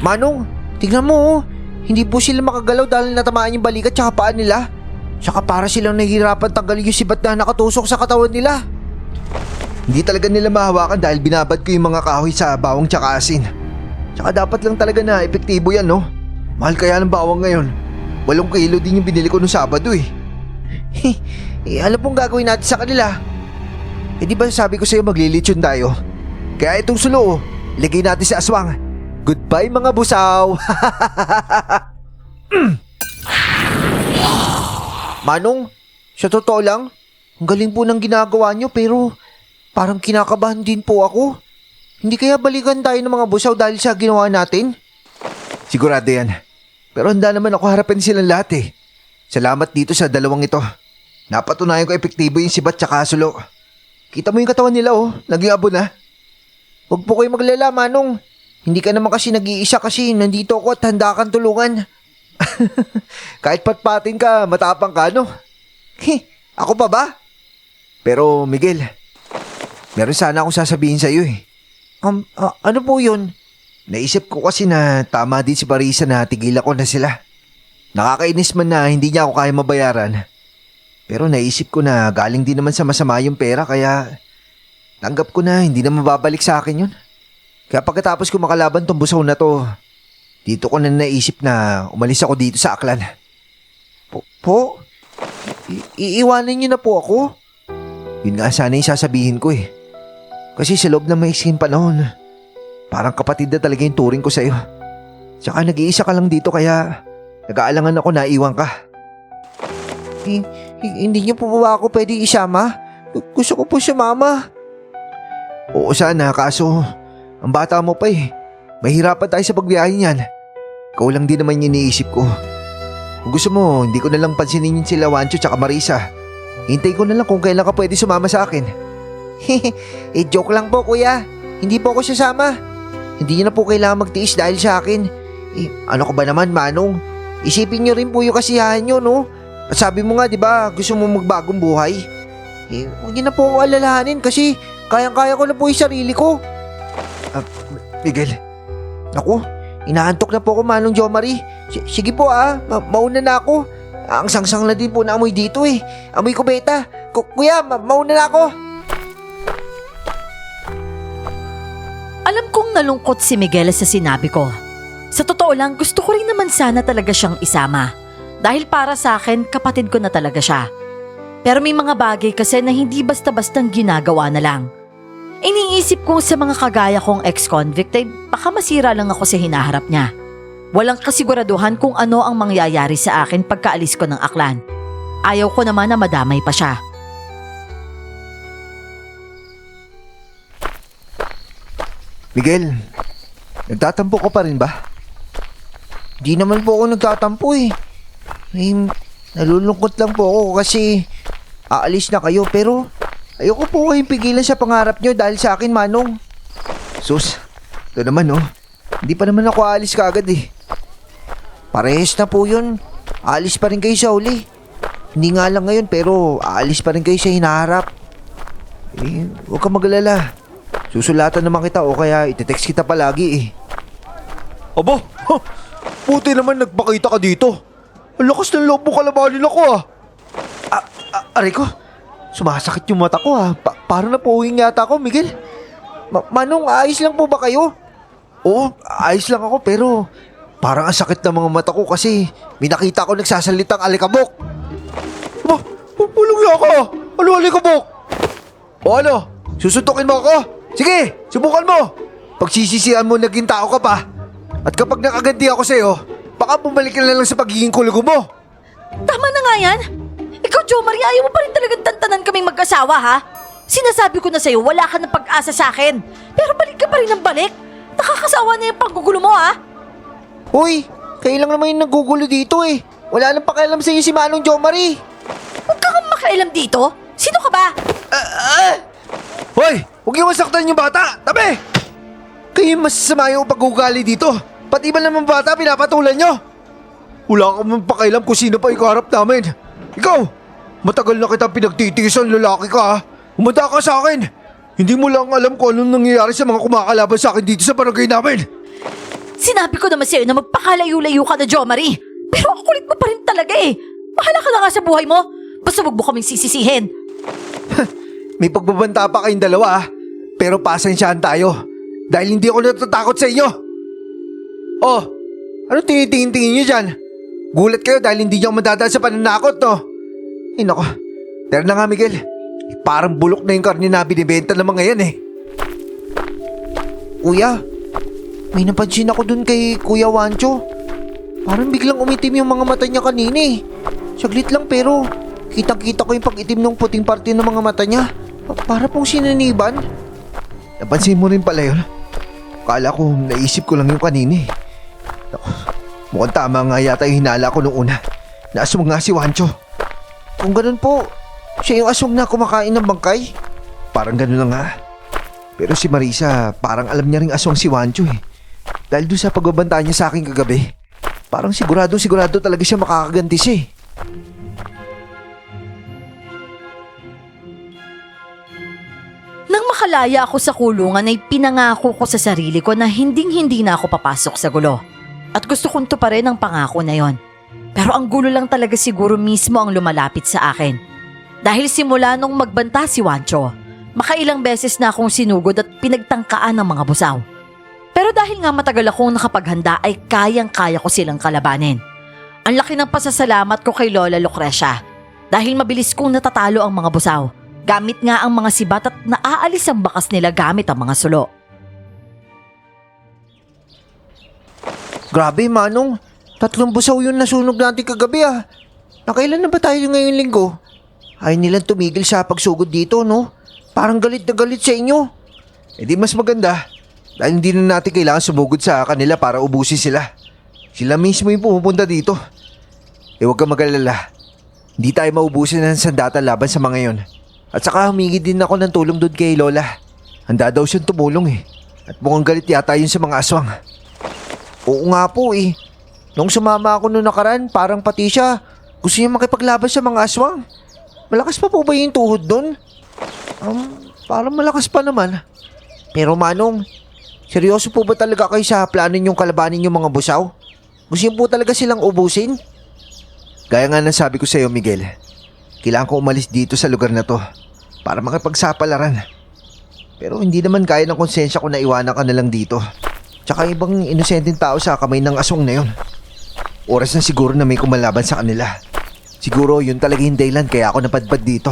Manong, tignan mo oh. Hindi po sila makagalaw dahil natamaan yung balikat tsaka paan nila. Tsaka para silang nahihirapan tanggalin yung sibat na nakatusok sa katawan nila. Hindi talaga nila mahawakan dahil binabad ko yung mga kahoy sa bawang tsaka asin. Tsaka dapat lang talaga na epektibo yan no? Mahal kaya ng bawang ngayon. 8 kilo din yung binili ko nung Sabado eh. Ano pong gagawin natin sa kanila? Eh di ba sabi ko sa'yo maglilitsyon tayo? Kaya itong sulo, ilagay natin sa aswang. Goodbye mga busaw! Manong, sa totoo lang, ang galing po ng ginagawa nyo pero parang kinakabahan din po ako. Hindi kaya balikan tayo ng mga busaw dahil sa ginawa natin? Sigurado yan. Pero handa naman ako harapin silang lahat eh. Salamat dito sa dalawang ito. Napatunayan ko epektibo yung sibat tsaka sulo. Kita mo yung katawan nila oh, naging abo na. Huwag po kayo maglala, Manong. Hindi ka naman kasi nag-iisa kasi nandito ako at handa kang tulungan. Kahit patpatin ka, matapang ka, no? Ako pa ba? Pero Miguel, meron sana akong sasabihin sa'yo eh. Ano po yun? Naisip ko kasi na tama din si Parisa na tigilan ko na sila. Nakakainis man na hindi niya ako kaya mabayaran. Pero naisip ko na galing din naman sa masama yung pera kaya tanggap ko na hindi na mababalik sa akin yun. Kaya pagkatapos ko makalaban tong busaw na to, dito ko na naisip na umalis ako dito sa Aklan. Po? Iiwanan niyo na po ako? Yun nga sana yung sasabihin ko eh. Kasi sa loob ng maiksing panahon, parang kapatid na talaga yung turing ko sa'yo. Tsaka nag-iisa ka lang dito kaya nag-aalangan ako na iwan ka. Hindi niyo po ba ako pwede isama? Gusto ko po siya, Mama. Oo sana, kaso ang bata mo pa eh. Mahirapan tayo sa pagbiyahe niyan. Ikaw lang din naman yung iniisip ko. Kung gusto mo, hindi ko na lang pansinin yung sila Wancho tsaka Marisa. Hintay ko na lang kung kailan ka pwede sumama sa akin. Joke lang po, kuya. Hindi po ako sasama. Hindi niyo na po kailangan magtiis dahil sa akin. Ano ka ba naman, Manong? Isipin niyo rin po yung kasiyahan niyo, no? At sabi mo nga, di ba, gusto mo magbagong buhay? Huwag niyo na po ako alalahanin kasi kayang-kaya ko na po yung sarili ko. Miguel, naku, inaantok na po ako, Manong Jomari. Sige po mauna na ako. Ang sangsang na din po na amoy dito eh. Amoy kubeta. Kuya, mauna na ako. Alam kong nalungkot si Miguel sa sinabi ko. Sa totoo lang, gusto ko rin naman sana talaga siyang isama. Dahil para sa akin, kapatid ko na talaga siya. Pero may mga bagay kasi na hindi basta-bastang ginagawa na lang. Iniisip ko sa mga kagaya kong ex-convict ay baka masira lang ako sa hinaharap niya. Walang kasiguraduhan kung ano ang mangyayari sa akin pagkaalis ko ng Aklan. Ayaw ko naman na madamay pa siya. Miguel, nagtatampo ka pa rin ba? Di naman po ako nagtatampo eh. Nalulungkot lang po ako kasi aalis na kayo pero ayoko po kayong pigilan sa pangarap nyo dahil sa akin, Manong. Sus, ito naman oh. Hindi pa naman ako aalis kaagad eh. Parehas na po yun. Aalis pa rin kayo sa uli. Hindi nga lang ngayon pero aalis pa rin kayo sa hinaharap. Huwag ka magalala. Susulatan naman kita o kaya itetext kita palagi eh. Aba, buti naman nagpakita ka dito. Ang lakas ng loob mo kalabanin ako ah. Aray ko, sumasakit yung mata ko parang napuwing yata ako, Miguel. Manong, ayos lang po ba kayo? Oo, ayos lang ako pero parang ang sakit ng mga mata ko kasi may nakita ko nagsasalitang alikabok. Aba, pulong niya ako. Ano alikabok? O ano, susuntukin mo ako? Sige, subukan mo. Pagsisisihan mo naging tao ka pa. At kapag nakaganti ako sa'yo, baka bumalik ka na lang sa pagiging kulugo mo. Tama na nga yan. Ikaw, Jomari, ayaw mo pa rin talagang tantanan kaming mag-asawa, ha? Sinasabi ko na sa'yo, wala ka ng pag-asa sa akin. Pero balik ka pa rin ng balik. Nakakasawa na yung panggugulo mo, ha? Hoy, kayo lang naman yung nagugulo dito eh. Wala nang pakialam sa'yo si Manong Jomari. Huwag kang makailam dito. Sino ka ba? Hoy, huwag yung masaktan yung bata. Tabi! Kayo masasama yung pag-ugali dito. Pati ba naman bata pinapatulan nyo? Wala ka man pakialam kung sino pa ikaharap namin. Ikaw, matagal na kitang pinagtitiisan, lalaki ka ha. Umanda ka sa akin. Hindi mo lang alam kung anong nangyayari sa mga kumakalaban sa akin dito sa barangay namin. Sinabi ko naman sa'yo na magpakalayo-layo ka na, Jomari. Pero ang kulit mo pa rin talaga eh. Bahala ka na nga sa buhay mo. Basta wag mo kaming sisisihin. May pagbabanta pa kayong dalawa pero pasensyahan tayo. Dahil hindi ako natatakot sa inyo. Oh, ano tinitingin-tingin nyo dyan? Gulat kayo dahil hindi nyo madadaan sa pananakot, no? Nako, tara na nga, Miguel. Parang bulok na yung karne na binibenta ng mga yan eh. Kuya, may napansin ako dun kay Kuya Wancho. Parang biglang umitim yung mga mata niya kanina eh. Saglit lang pero kitang-kita ko yung pag-itim ng puting parte ng mga mata niya. Para pong sinaniban. Napansin mo rin pala yun? Akala ko, naisip ko lang yung kanina eh. Naku, mukhang tama nga yata yung hinala ko nung una. Naaswang nga si Wancho. Kung ganun po, siya yung aswang na kumakain ng bangkay? Parang ganun na nga. Pero si Marisa, parang alam niya ring aswang si Wancho eh. Dahil doon sa pagbabantaan niya sa akin kagabi, parang sigurado talaga siya makakaganti siya eh. Nang makalaya ako sa kulungan ay pinangako ko sa sarili ko na hinding-hindi na ako papasok sa gulo. At gusto kong tuparin ang pangako na yon. Pero ang gulo lang talaga siguro mismo ang lumalapit sa akin. Dahil simula nung magbanta si Wancho, makailang beses na akong sinugod at pinagtangkaan ng mga busaw. Pero dahil nga matagal akong nakapaghanda ay kayang-kaya ko silang kalabanin. Ang laki ng pasasalamat ko kay Lola Lucrecia dahil mabilis kong natatalo ang mga busaw. Gamit nga ang mga sibat at naaalis ang bakas nila gamit ang mga sulo. Grabe, Manong. 3 busaw yung nasunog natin kagabi ah. Nakailan na ba tayo ngayong linggo? Ay nilang tumigil sa pagsugod dito, no? Parang galit na galit sa inyo. Eh di mas maganda. Dahil hindi na natin kailangan sumugod sa kanila para ubusin sila. Sila mismo yung pumupunta dito. Eh huwag kang mag-alala. Hindi tayo maubusin ng sandata laban sa mga yon. At saka humingi din ako ng tulong doon kay Lola. Handa daw siyang tumulong eh. At mukhang galit yata yun sa mga aswang. Oo nga po eh. Nung sumama ako noong nakaraan, parang pati siya gusto niya makipaglaban sa mga aswang. Malakas pa po ba yung tuhod doon? Parang malakas pa naman. Pero Manong, seryoso po ba talaga kayo sa plano niyong kalabanin yung mga busaw? Gusto niyo po talaga silang ubusin? Gaya nga ng sabi ko sa iyo, Miguel. Kailangan ko umalis dito sa lugar na to para makipagsapalaran. Pero hindi naman kaya ng konsensya ko na iwanan ka na lang dito. Tsaka ibang inosenteng tao sa kamay ng aswang na yon. Oras na siguro na may kumalaban sa kanila. Siguro yun talaga yung dahilan kaya ako napadpad dito.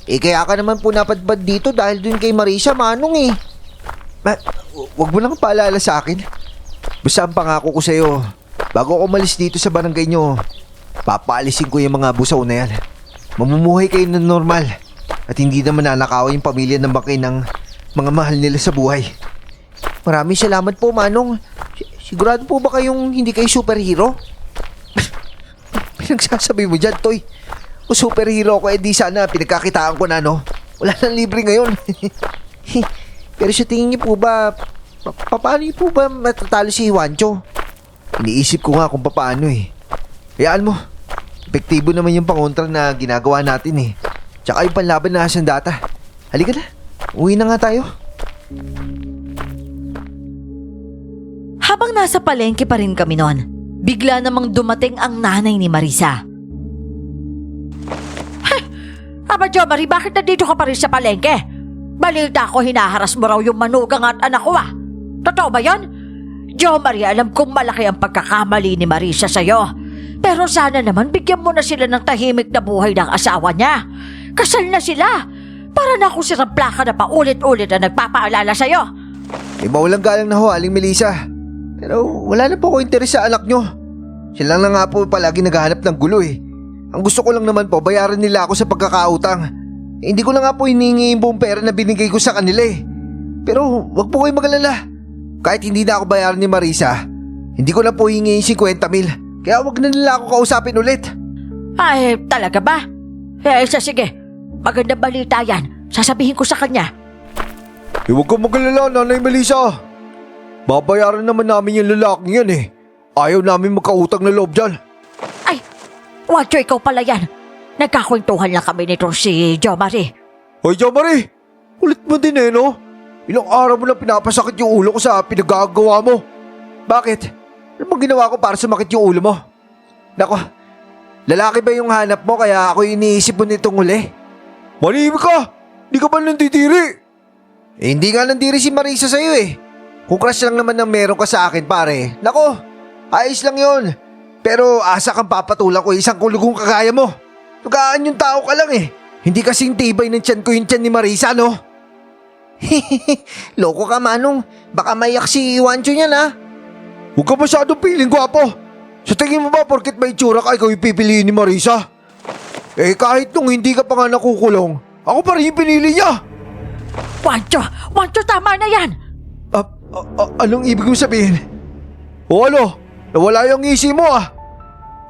Eh kaya ka naman po napadpad dito dahil dun kay Marisa, Manong eh. Wag mo lang paalala sa akin. Basta ang pangako ko sa'yo, bago ako umalis dito sa barangay nyo, papaalisin ko yung mga busaw na yan. Mamumuhay kayo ng normal at hindi naman nanakaw yung pamilya ng bangkay ng mga mahal nila sa buhay. Maraming salamat po, Manong. Sigurado po ba kayong hindi kayo superhero? Pinagsasabi mo dyan, Toy. Kung superhero ko, di sana pinagkakitaan ko na, no? Wala nang libre ngayon. Pero sa tingin niyo po ba, paano niyo po ba matatalo si Wancho? Iniisip ko nga kung paano eh. Hayaan mo, epektibo naman yung pangontra na ginagawa natin eh. Tsaka yung panlaban na sandata. Halika na, uwi na nga tayo. Habang nasa palengke pa rin kami noon, bigla namang dumating ang nanay ni Marisa. Aba Jomari, bakit nandito ka pa rin sa palengke? Balita ko hinaharas mo raw yung manugang at anak ko ah. Totoo ba yan? Jomari, alam kong malaki ang pagkakamali ni Marisa sa'yo. Pero sana naman bigyan mo na sila ng tahimik na buhay ng asawa niya. Kasal na sila. Para na akong sirang plaka na paulit-ulit na nagpapaalala sa'yo. Eh maulang galang na ho, Aling Melissa. Pero wala na po ako interes sa anak nyo. Sila lang na nga po palagi naghahanap ng gulo eh. Ang gusto ko lang naman po, bayaran nila ako sa pagkakautang. Eh, hindi ko na nga po hiningi yung buong pera na binigay ko sa kanila eh. Pero wag po kayo mag-alala. Kahit hindi na ako bayaran ni Marisa, hindi ko na po hingi yung 50,000. Kaya wag na nila ako kausapin ulit. Ay, talaga ba? Sige. Magandang balita yan. Sasabihin ko sa kanya. Eh huwag kang mag-alala, Nanay Melissa. Babayaran naman namin yung lalaking yan eh. Ayaw namin magkautang na loob dyan. Ay, Wancho, ikaw pala yan. Nagkakwentuhan lang kami nito si Jomari. Hoy, Jomari! Ulit mo din eh, no? Ilang araw mo lang pinapasakit yung ulo ko sa pinagagawa mo. Bakit? Ano bang ginawa ko para sumakit yung ulo mo? Nako, lalaki ba yung hanap mo kaya ako iniisip mo nitong huli? Manimik ka! Di ka ba nanditiri? Eh hindi nga nandiri si Marisa sa'yo eh. Kung crush lang naman ng meron ka sa akin pare, nako, ayos lang yun. Pero asa kang papatulang ko isang kulugong kagaya mo. Tugaan yung tao ka lang eh. Hindi kasing tibay ng tiyan ko yung tiyan ni Marisa, no? Loko ka, Manong. Baka mayak si Wancho niyan, ha? Huwag ka masyadong piling gwapo. Sa tingin mo ba porket may tsura ka ikaw yung pipiliin ni Marisa? Eh kahit nung hindi ka pa nga nakukulong, ako pa rin yung pinili niya. Wancho, tama na yan. Anong ibig mo sabihin? O ano? Nawala yung isi mo ah.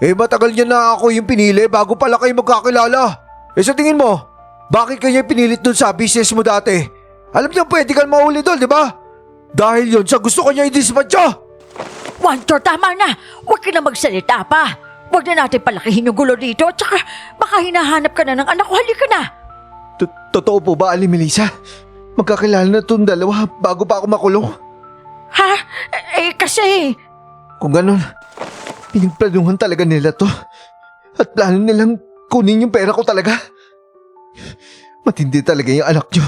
Eh matagal niya na ako yung pinili bago pala kayo magkakilala. Eh sa tingin mo, bakit kanya pinilit dun sa business mo dati? Alam niya pwede kang mahuli doon, di ba? Dahil yun sa gusto ko niya i-dispatcha. Wancho, tama na! Huwag ka na magsalita pa! Huwag na natin palakihin yung gulo dito at saka baka hinahanap ka na ng anak ko. Halika na! Totoo po ba, Aling Melissa? Magkakilala na itong dalawa bago pa ako makulong? Ha? Kasi... Kung ganun, pinagplanuhan talaga nila to. At plano nilang kunin yung pera ko talaga. Matindi talaga yung anak nyo.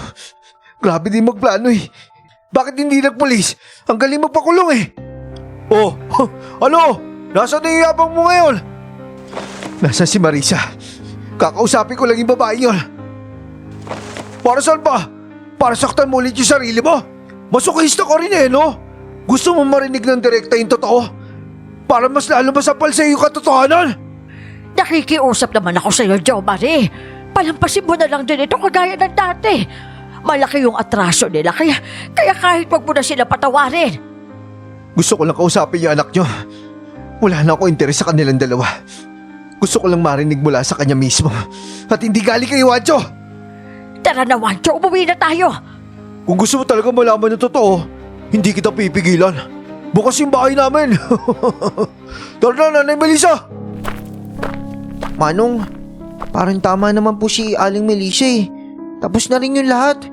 Grabe din magplano eh. Bakit hindi nagpulis? Ang galing magpakulong eh. Oh, ano? Nasaan na yung yabang mo ngayon? Nasaan si Marisa? Kakausapin ko lang yung babae yun. Para saan ba? Para saktan mo ulit yung sarili mo? Masokista ka rin eh, no? Gusto mo marinig ng direkta yung totoo? Para mas lalo masapal sa iyo katotohanan? Nakikiusap naman ako sa iyo, Jo Marie. Palampasin mo na lang din ito kagaya ng dati. Malaki yung atraso nila kaya kahit wag mo na sila patawarin. Gusto ko lang kausapin yung anak nyo. Wala na ako interes sa kanilang dalawa. Gusto ko lang marinig mula sa kanya mismo. At hindi galing kay Wancho. Tara na, Wancho, umuwi na tayo. Kung gusto mo talaga malaman ng totoo, hindi kita pipigilan. Bukas yung bahay namin. Tara na, Nanay Melissa. Manong, parang tama naman po si Aling Melissa eh. Tapos na rin yung lahat.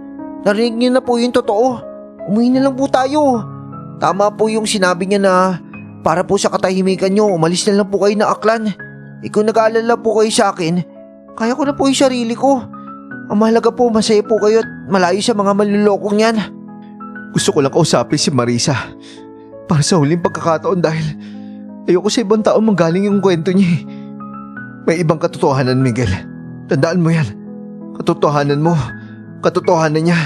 Narinig niyo na po yung totoo. Umuwi na lang po tayo. Tama po yung sinabi niya na para po sa katahimikan niyo, umalis na lang po kayo na Aklan. Kung nag-aalala po kayo sa akin, kaya ko na po yung sarili ko. Ang mahalaga po, masaya po kayo at malayo sa mga manlulokong yan. Gusto ko lang kausapin si Marisa para sa huling pagkakataon dahil ayoko sa ibang tao manggaling yung kwento niya. May ibang katotohanan, Miguel. Tandaan mo yan. Katotohanan mo, katotohanan niya,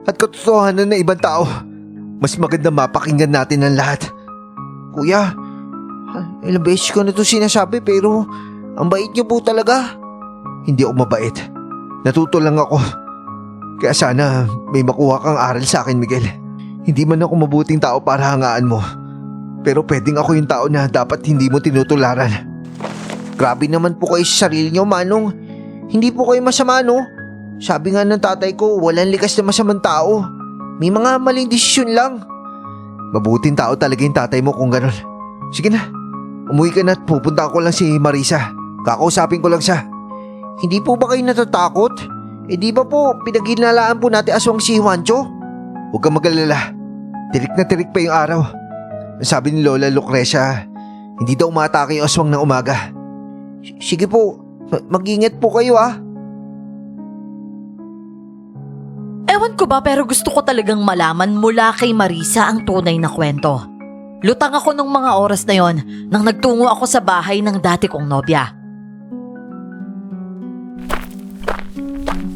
at katotohanan ng ibang tao. Mas maganda mapakinggan natin ang lahat. Kuya, ilang beses ko na ito sinasabi pero ang bait niyo po talaga. Hindi ako mabait. Natuto lang ako. Kaya sana may makuha kang aral sa akin, Miguel. Hindi man ako mabuting tao para hangaan mo. Pero pwedeng ako yung tao na dapat hindi mo tinutularan. Grabe naman po kayo sa sarili niyo, Manong. Hindi po kayo masama, no? Sabi nga ng tatay ko, walang likas na masamang tao. May mga maling desisyon lang. Mabuting tao talaga yung tatay mo kung ganun. Sige na, umuwi ka na at pupunta ko lang si Marisa. Kakausapin ko lang siya. Hindi po ba kayo natatakot? Di ba po pinaghinalaan po natin aswang si Juancho? Huwag kang mag-alala. Tirik na tirik pa yung araw. Sabi ni Lola Lucrecia, hindi daw umatake yung aswang ng umaga. Sige po, mag-ingat po kayo ah. Ewan ko ba pero gusto ko talagang malaman mula kay Marisa ang tunay na kwento. Lutang ako nung mga oras na yon nang nagtungo ako sa bahay ng dati kong nobya.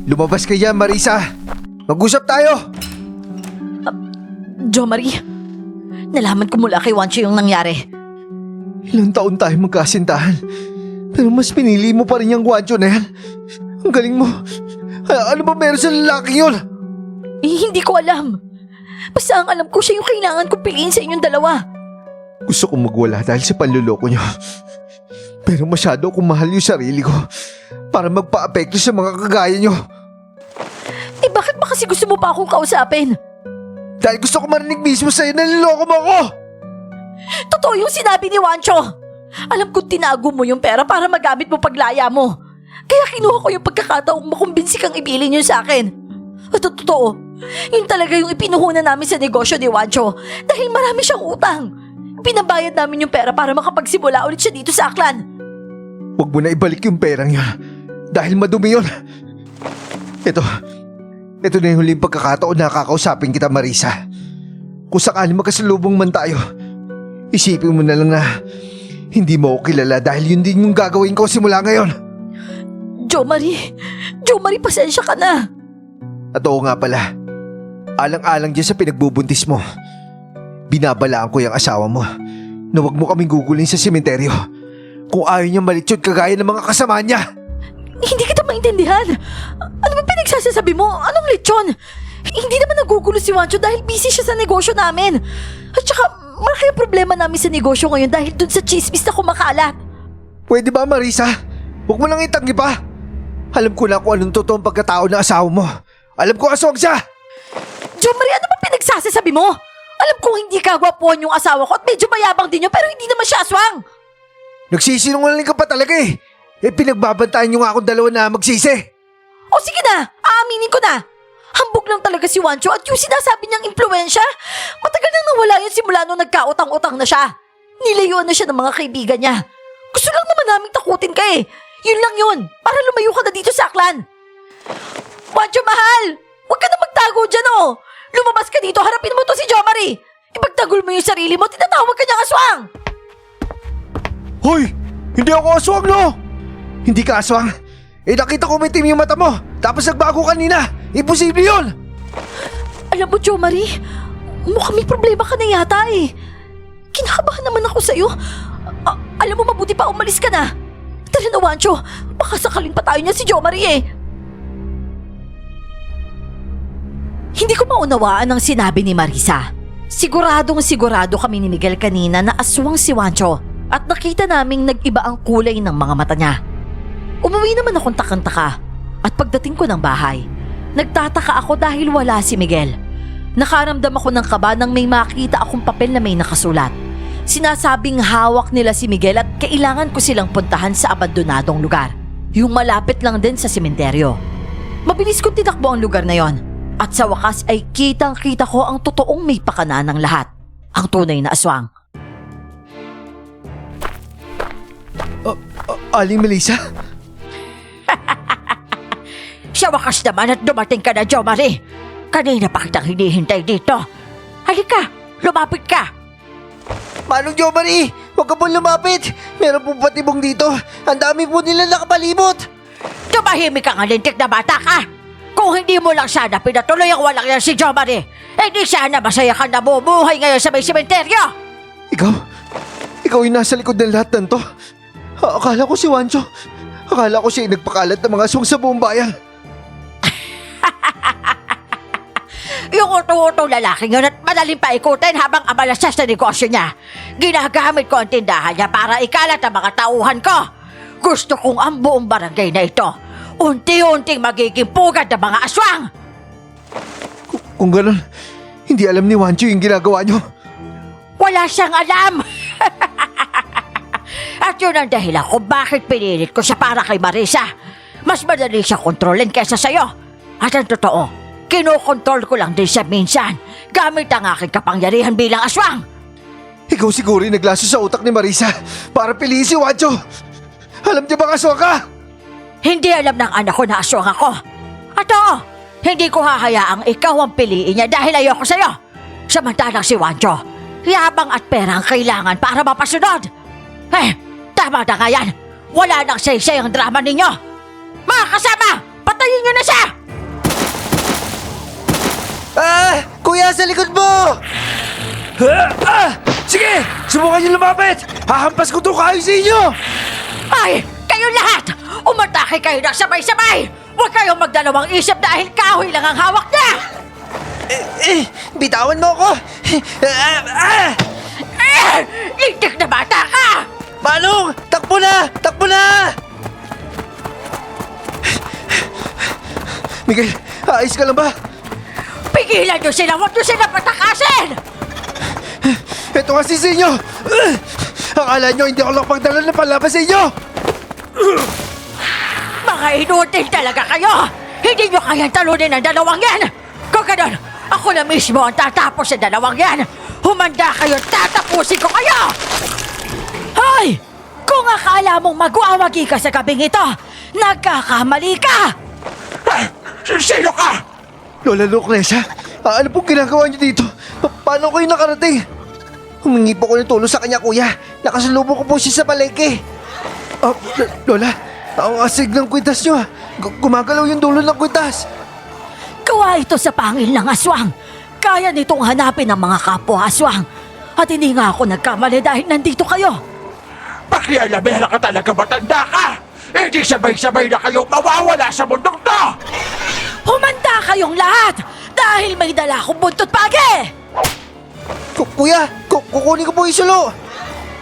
Lumabas ka dyan, Marisa. Mag-usap tayo. Jo Marie, nalaman ko mula kay Wancho yung nangyari. Ilang taon tayo magkasintahan. Pero mas pinili mo pa rin yung Wancho na yan. Ang galing mo. Ano ba meron sa lalaki yun? Hindi ko alam. Basta ang alam ko siya yung kailangan kong piliin sa inyong dalawa. Gusto kong magwala dahil sa panluloko niyo. Pero masyado akong mahal yung sarili ko para magpa-apekto sa mga kagaya niyo. Bakit ba kasi gusto mo pa akong kausapin? Dahil gusto ko marinig mismo sa'yo na niloko mo ako! Totoo yung sinabi ni Wancho. Alam kong tinago mo yung pera para magamit mo paglaya mo. Kaya kinuha ko yung pagkakataong makumbinsi kang ibilin yun sa akin. At totoo, yun talaga yung ipinuhunan namin sa negosyo ni Wancho dahil marami siyang utang. Pinabayad namin yung pera para makapagsimula ulit siya dito sa Aklan. Huwag mo na ibalik yung perang yun dahil madumi yun. Ito na yung huling pagkakataon na kakausapin kita, Marisa. Kung sakali magkasalubong man tayo, isipin mo na lang na hindi mo ako kilala dahil yun din yung gagawin ko simula ngayon. Jo Marie, pasensya ka na. At oo nga pala, alang-alang dyan sa pinagbubuntis mo, binabalaan ko yung asawa mo na huwag mo kaming gugulin sa sementeryo kung ayaw niyang malitsod kagaya ng mga kasama niya. Hindi kita maintindihan. Ano ba pinagsasabi mo? Anong lechon? Hindi naman nagugulo si Wancho dahil busy siya sa negosyo namin. At saka, malaki ang problema namin sa negosyo ngayon dahil dun sa chismis na kumakalat. Pwede ba, Marisa? Huwag mo lang itanggi pa. Alam ko na kung anong totoong pagkatao ng asawa mo. Alam ko aswang siya. Jo Marie, ano ba pinagsasasabi mo? Alam kong hindi kagwapuan yung asawa ko at medyo mayabang din yun pero hindi naman siya aswang. Nagsisinungaling ka pa talaga eh. Pinagbabantaan nyo nga akong dalawa na magsisi. O sige na, aaminin ko na. Hambog lang talaga si Juancho at yung sinasabi niyang impluensya. Matagal nang nawala yun simula nung nagkautang-utang na siya. Nilayuan na siya ng mga kaibigan niya. Gusto lang naman naming takutin ka eh. Yun lang yun, para lumayo ka na dito sa Aklan. Juancho, mahal! Huwag ka na magtago dyan oh. Lumabas ka dito, harapin mo to si Jo Marie. Ipagtagol mo yung sarili mo, tinatawag ka niyang aswang. Hoy! Hindi ako aswang, no? Hindi ka aswang. Nakita ko may itim yung mata mo. Tapos nagbago kanina. Imposible yun! Alam mo, Jo Marie, mukhang may problema ka na yata eh. Kinakabahan naman ako sa'yo. Alam mo, mabuti pa umalis ka na. Tara na, Juancho. Baka sakaling pa tayo niya si Jo Marie eh. Hindi ko maunawaan ang sinabi ni Marisa. Sigurado kami ni Miguel kanina na aswang si Juancho at nakita naming nag-iba ang kulay ng mga mata niya. Umuwi naman akong takang-taka at pagdating ko ng bahay, nagtataka ako dahil wala si Miguel. Nakaramdam ako ng kaba nang may makita akong papel na may nakasulat. Sinasabing hawak nila si Miguel at kailangan ko silang puntahan sa abandonadong lugar. Yung malapit lang din sa sementeryo. Mabilis kong tinakbo ang lugar na yon. At sa wakas ay kitang-kita ko ang totoong may pakana ng lahat. Ang tunay na aswang. Aling Melissa? Sa wakas naman at dumating ka na, Jo Marie. Kanina pa kitang hinihintay dito. Halika, lumapit ka. Manong Jo Marie, huwag ka pong lumapit. Meron pong patibong dito. Ang dami po nila nakapalibot. Tumahimik ka nga, lintik na bata ka. Kung hindi mo lang sana pinatuloy ang walang yan si Jo Marie, di sana masaya ka nabubuhay ngayon sa may sementeryo. Ikaw yung nasa likod ng lahat ng to. Akala ko si Juancho. Akala ko siya yung nagpakalat ng mga aswang sa buong bayan. Yung uto-utong lalaki yun at madaling paikutin habang abala siya sa negosyo niya. Ginagamit ko ang tindahan niya para ikalat ang mga tauhan ko. Gusto kong ang buong barangay na ito unti-unting magiging pugad ng mga aswang. Kung ganun, hindi alam ni Juancho yung ginagawa niyo. Wala siyang alam. At yun ang dahilan kung bakit pinilit ko siya para kay Marisa. Mas madali siya kontrolin kaysa sa'yo. At ang totoo, kinokontrol ko lang din siya minsan gamit ang aking kapangyarihan bilang aswang. Ikaw siguro yung naglaso sa utak ni Marisa para piliin si Juancho. Alam niya bang aswang ka? Hindi alam ng anak ko na aswang ako. At oo, hindi ko hahayaang ikaw ang piliin niya dahil ayoko sa'yo. Samantalang si Juancho, yabang at pera ang kailangan para mapasunod. Tama na nga yan. Wala nang say-say ang drama ninyo. Mga kasama, patayin niyo na siya! Kuya, sa likod mo! Sige, subukan niyo lumapit! Hahampas ko to kayo sa inyo! Ay, kayong lahat! Umatake kayo na sabay-sabay! Huwag kayong magdalawang isip dahil kahoy lang ang hawak niya! Bitawan mo ako! Lintik na bata ka! Manong! Takbo na! Takbo na! Miguel, ayos ka lang ba? Pigilan niyo sila! Huwag niyo sila patakasin! Ito kasi sa inyo! Akala nyo hindi ako nakapagdala ng palaban sa inyo! Mga inutil talaga kayo! Hindi niyo kayang talunin ang dalawang yan! Kung ganun, ako na mismo ang tatapos sa dalawang yan! Humanda kayo, tatapusin ko kayo! Hoy! Kung akala mong mag-uawagi ka sa gabing ito, nagkakamali ka! Sino ka? Lola Lucrecia, ano pong ginagawa niyo dito? Paano kayo nakarating? Humingi po ko ng tulong sa kanya, kuya. Nakasalubong ko po siya sa palengke. Lola, ang asig ng kwintas niyo. Gumagalaw yung dulo ng kwintas. Gawa ito sa pangil ng aswang. Kaya nitong hanapin ang mga kapwa aswang. At hindi nga ako nagkamali dahil nandito kayo. Pakialamera ka talaga, matanda ka! Hindi sabay-sabay na kayo mawawala sa mundong to! Humanda kayong lahat! Dahil may dala akong buntot pagi! Kuya, kukunin ko po yung sulo.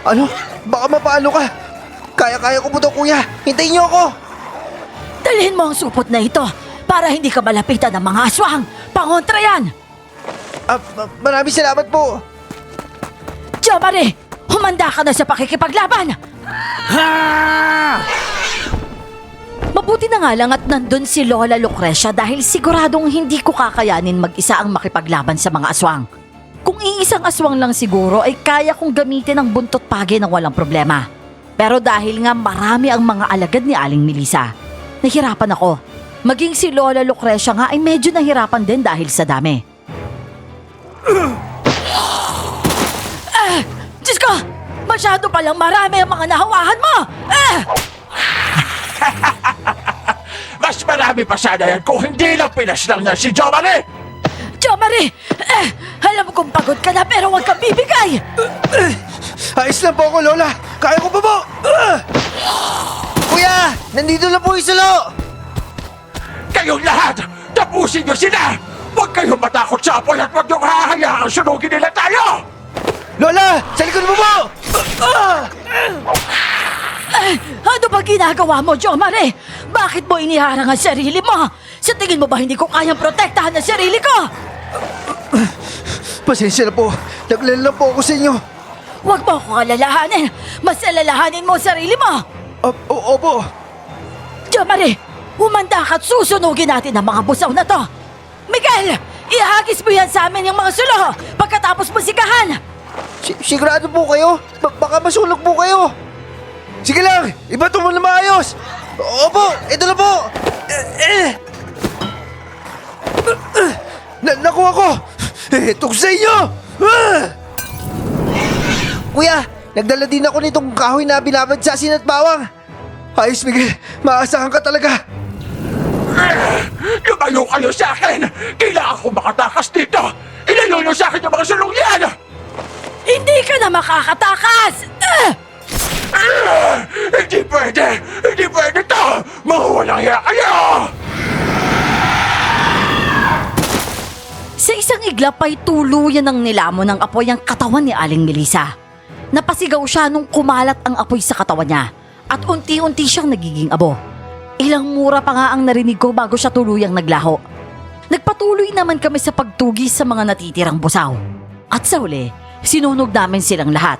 Ano? Baka mapaano ka. Kaya-kaya ko po to, kuya. Hintayin niyo ako. Dalhin mo ang supot na ito para hindi ka malapitan ng mga aswang. Pangontra yan! Maraming salamat po. Jomari, humanda ka na sa pakikipaglaban! Mabuti na nga lang at nandun si Lola Lucrecia dahil siguradong hindi ko kakayanin mag-isa ang makipaglaban sa mga aswang. Kung iisang aswang lang siguro ay kaya kong gamitin ang buntot pagi ng walang problema. Pero dahil nga marami ang mga alagad ni Aling Melissa, nahirapan ako. Maging si Lola Lucrecia nga ay medyo nahirapan din dahil sa dami. Diyos ko! Masyado palang marami ang mga nahawahan mo! Mas marami pa sana yan kung hindi lang pinaslang niya si Jomari! Jomari! Alam kong pagod ka na pero huwag kang bibigay! Ayos lang po ako, Lola. Kaya ko pa po. Kuya, nandito na po yung sulo. Kayong lahat, tapusin niyo sila! Huwag kayong matakot sa apoy at huwag niyong hahayaang sunugin nila tayo! Lola, sa likod mo po. Ano ba ginagawa mo, Jomari? Bakit mo iniharang ang sarili mo? Sa tingin mo ba hindi ko kayang protektahan ang sarili ko? Pasensya na po. Naglala lang po ako sa inyo. Huwag mo akong alalahanin. Mas alalahanin mo ang sarili mo. Opo. Jomari, humanda ka at susunugin natin ang mga busaw na to. Miguel, ihagis mo yan sa amin yung mga sulo pagkatapos musikahan. Sigurado po kayo? Baka masunog po kayo. Sige lang, ibato mo na maayos. Opo, ito na po. Nakuha ko. Ito sa inyo. Kuya, nagdala din ako nitong kahoy na binabad sa asin at bawang. Ayos, Miguel. Maasahan ka talaga. Lumayo kayo sa akin! Kailangan ko makatakas dito! Ilayo niyo sa akin yung mga sulong yan! Hindi ka na makakatakas! Hindi pwede! Hindi pwede to! Mawalang hiya kayo! Sa isang iglap ay tuluyan ng nilamon ng apoy ang katawan ni Aling Melissa. Napasigaw siya nung kumalat ang apoy sa katawan niya at unti-unti siyang nagiging abo. Ilang mura pa nga ang narinig ko bago siya tuluyang naglaho. Nagpatuloy naman kami sa pagtugis sa mga natitirang busaw. At sa huli, sinunog namin silang lahat.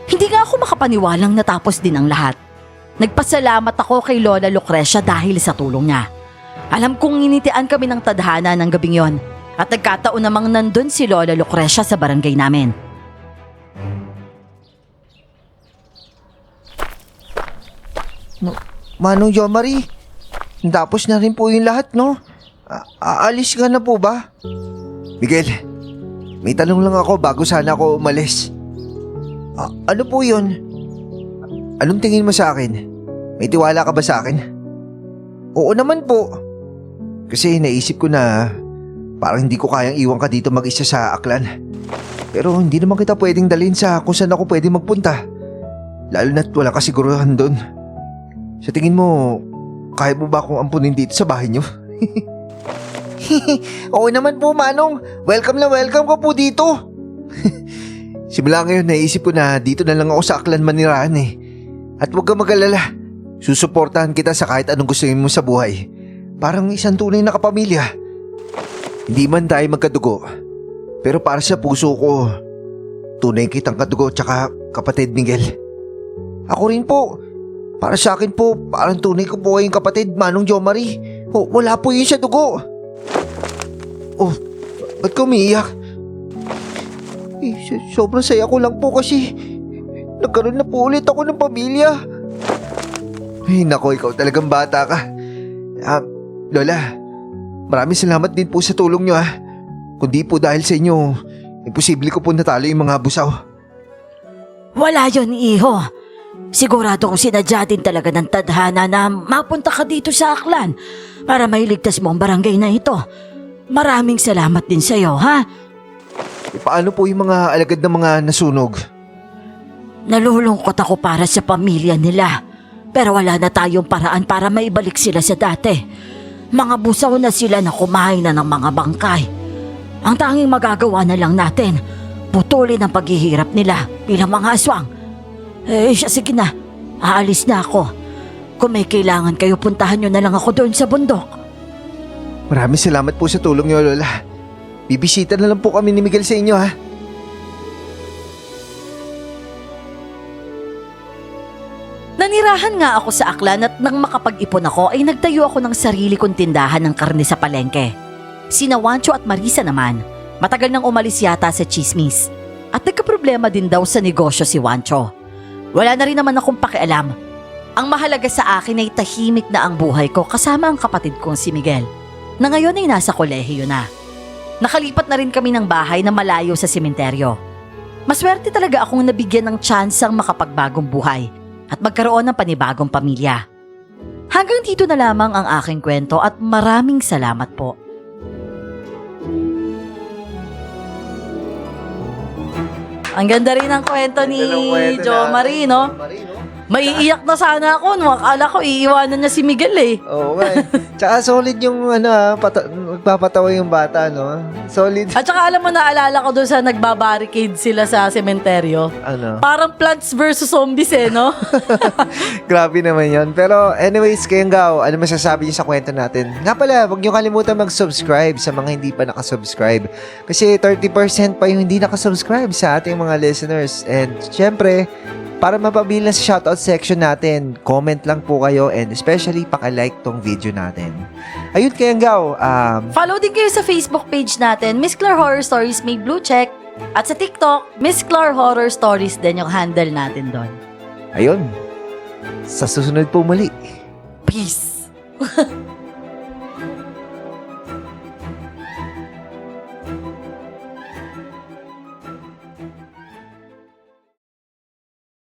Hindi nga ako makapaniwalang natapos din ang lahat. Nagpasalamat ako kay Lola Lucrecia dahil sa tulong niya. Alam kong initian kami ng tadhana ng gabing yon at nagkataon namang nandun si Lola Lucrecia sa barangay namin. Manong Jomari, tapos na rin po yung lahat, no? Aalis ka na po ba? Miguel, may tanong lang ako bago sana ako umalis. Ano po yun? Anong tingin mo sa akin? May tiwala ka ba sa akin? Oo naman po. Kasi naisip ko na parang hindi ko kayang iwan ka dito mag-isa sa Aklan. Pero hindi naman kita pwedeng dalhin sa kung saan ako pwedeng magpunta. Lalo na't wala ka siguruhan doon. Sa tingin mo, kaya mo ba akong ampunin dito sa bahay niyo? Oo naman po, Manong. Welcome na welcome ko po dito. Simula ngayon, naisip ko na dito na lang ako sa Aklan manirahan eh. At huwag kang mag-alala. Susuportahan kita sa kahit anong gusto mo sa buhay. Parang isang tunay na kapamilya. Hindi man tayo magkadugo. Pero para sa puso ko, tunay kitang kadugo tsaka kapatid, Miguel. Ako rin po. Para sa akin po, parang tunay ko po kayong kapatid, Manong Jomari. Wala po yun sa dugo. Oh, ba't ka umiiyak? Sobrang saya ko lang po kasi nagkaroon na po ulit ako ng pamilya. Ay nako, ikaw talagang bata ka. Lola, maraming salamat din po sa tulong nyo ha. Kundi po dahil sa inyo, imposible ko po natalo yung mga busaw. Wala yon, iho. Sigurado kong sinadya din talaga ng tadhana na mapunta ka dito sa Aklan para mailigtas mo ang barangay na ito. Maraming salamat din sa'yo, ha? Paano po yung mga alagad ng mga nasunog? Nalulungkot ako para sa pamilya nila. Pero wala na tayong paraan para maibalik sila sa dati. Mga busaw na sila na kumain na ng mga bangkay. Ang tanging magagawa na lang natin, putulin ang paghihirap nila bilang mga aswang. Sige na, aalis na ako. Kung may kailangan kayo, puntahan nyo na lang ako doon sa bundok. Maraming salamat po sa tulong nyo, Lola. bibisita na lang po kami ni Miguel sa inyo ha. Nanirahan nga ako sa Aklan at nang makapag-ipon ako ay nagtayo ako ng sarili kong tindahan ng karne sa palengke. Sina Wancho at Marisa naman, matagal nang umalis yata sa chismis. At nagkaproblema din daw sa negosyo si Wancho. Wala na rin naman akong pakialam. Ang mahalaga sa akin ay tahimik na ang buhay ko kasama ang kapatid kong si Miguel, na ngayon ay nasa kolehiyo na. Nakalipat na rin kami ng bahay na malayo sa sementeryo. Maswerte talaga akong nabigyan ng tsansang makapagbagong buhay at magkaroon ng panibagong pamilya. Hanggang dito na lamang ang aking kwento at maraming salamat po. Ang ganda rin ng kwento ni Jo Marie, no? Maiiyak na sana ako, no? Akala ko iiwanan niya si Miguel eh. Oo nga eh. Tsaka solid yung magpapatawa yung bata, no? Solid. At saka alam mo, naalala ko doon sa nagbabarricade sila sa sementeryo. Ano? Parang Plants vs. Zombies eh, no? Grabe naman yon. Pero anyways, kayong Gaw, ano masasabi niyo sa kwento natin? Nga pala, huwag niyo kalimutan mag-subscribe sa mga hindi pa nakasubscribe. Kasi 30% pa yung hindi nakasubscribe sa ating mga listeners. And syempre, para mapabilis sa shoutout section natin, comment lang po kayo and especially paki-like tong video natin. Ayun kayong Gaw, Follow din kayo sa Facebook page natin, Miss Clar Horror Stories, may blue check. At sa TikTok, Miss Clar Horror Stories din yung handle natin doon. ayun. Sa susunod po muli. Peace!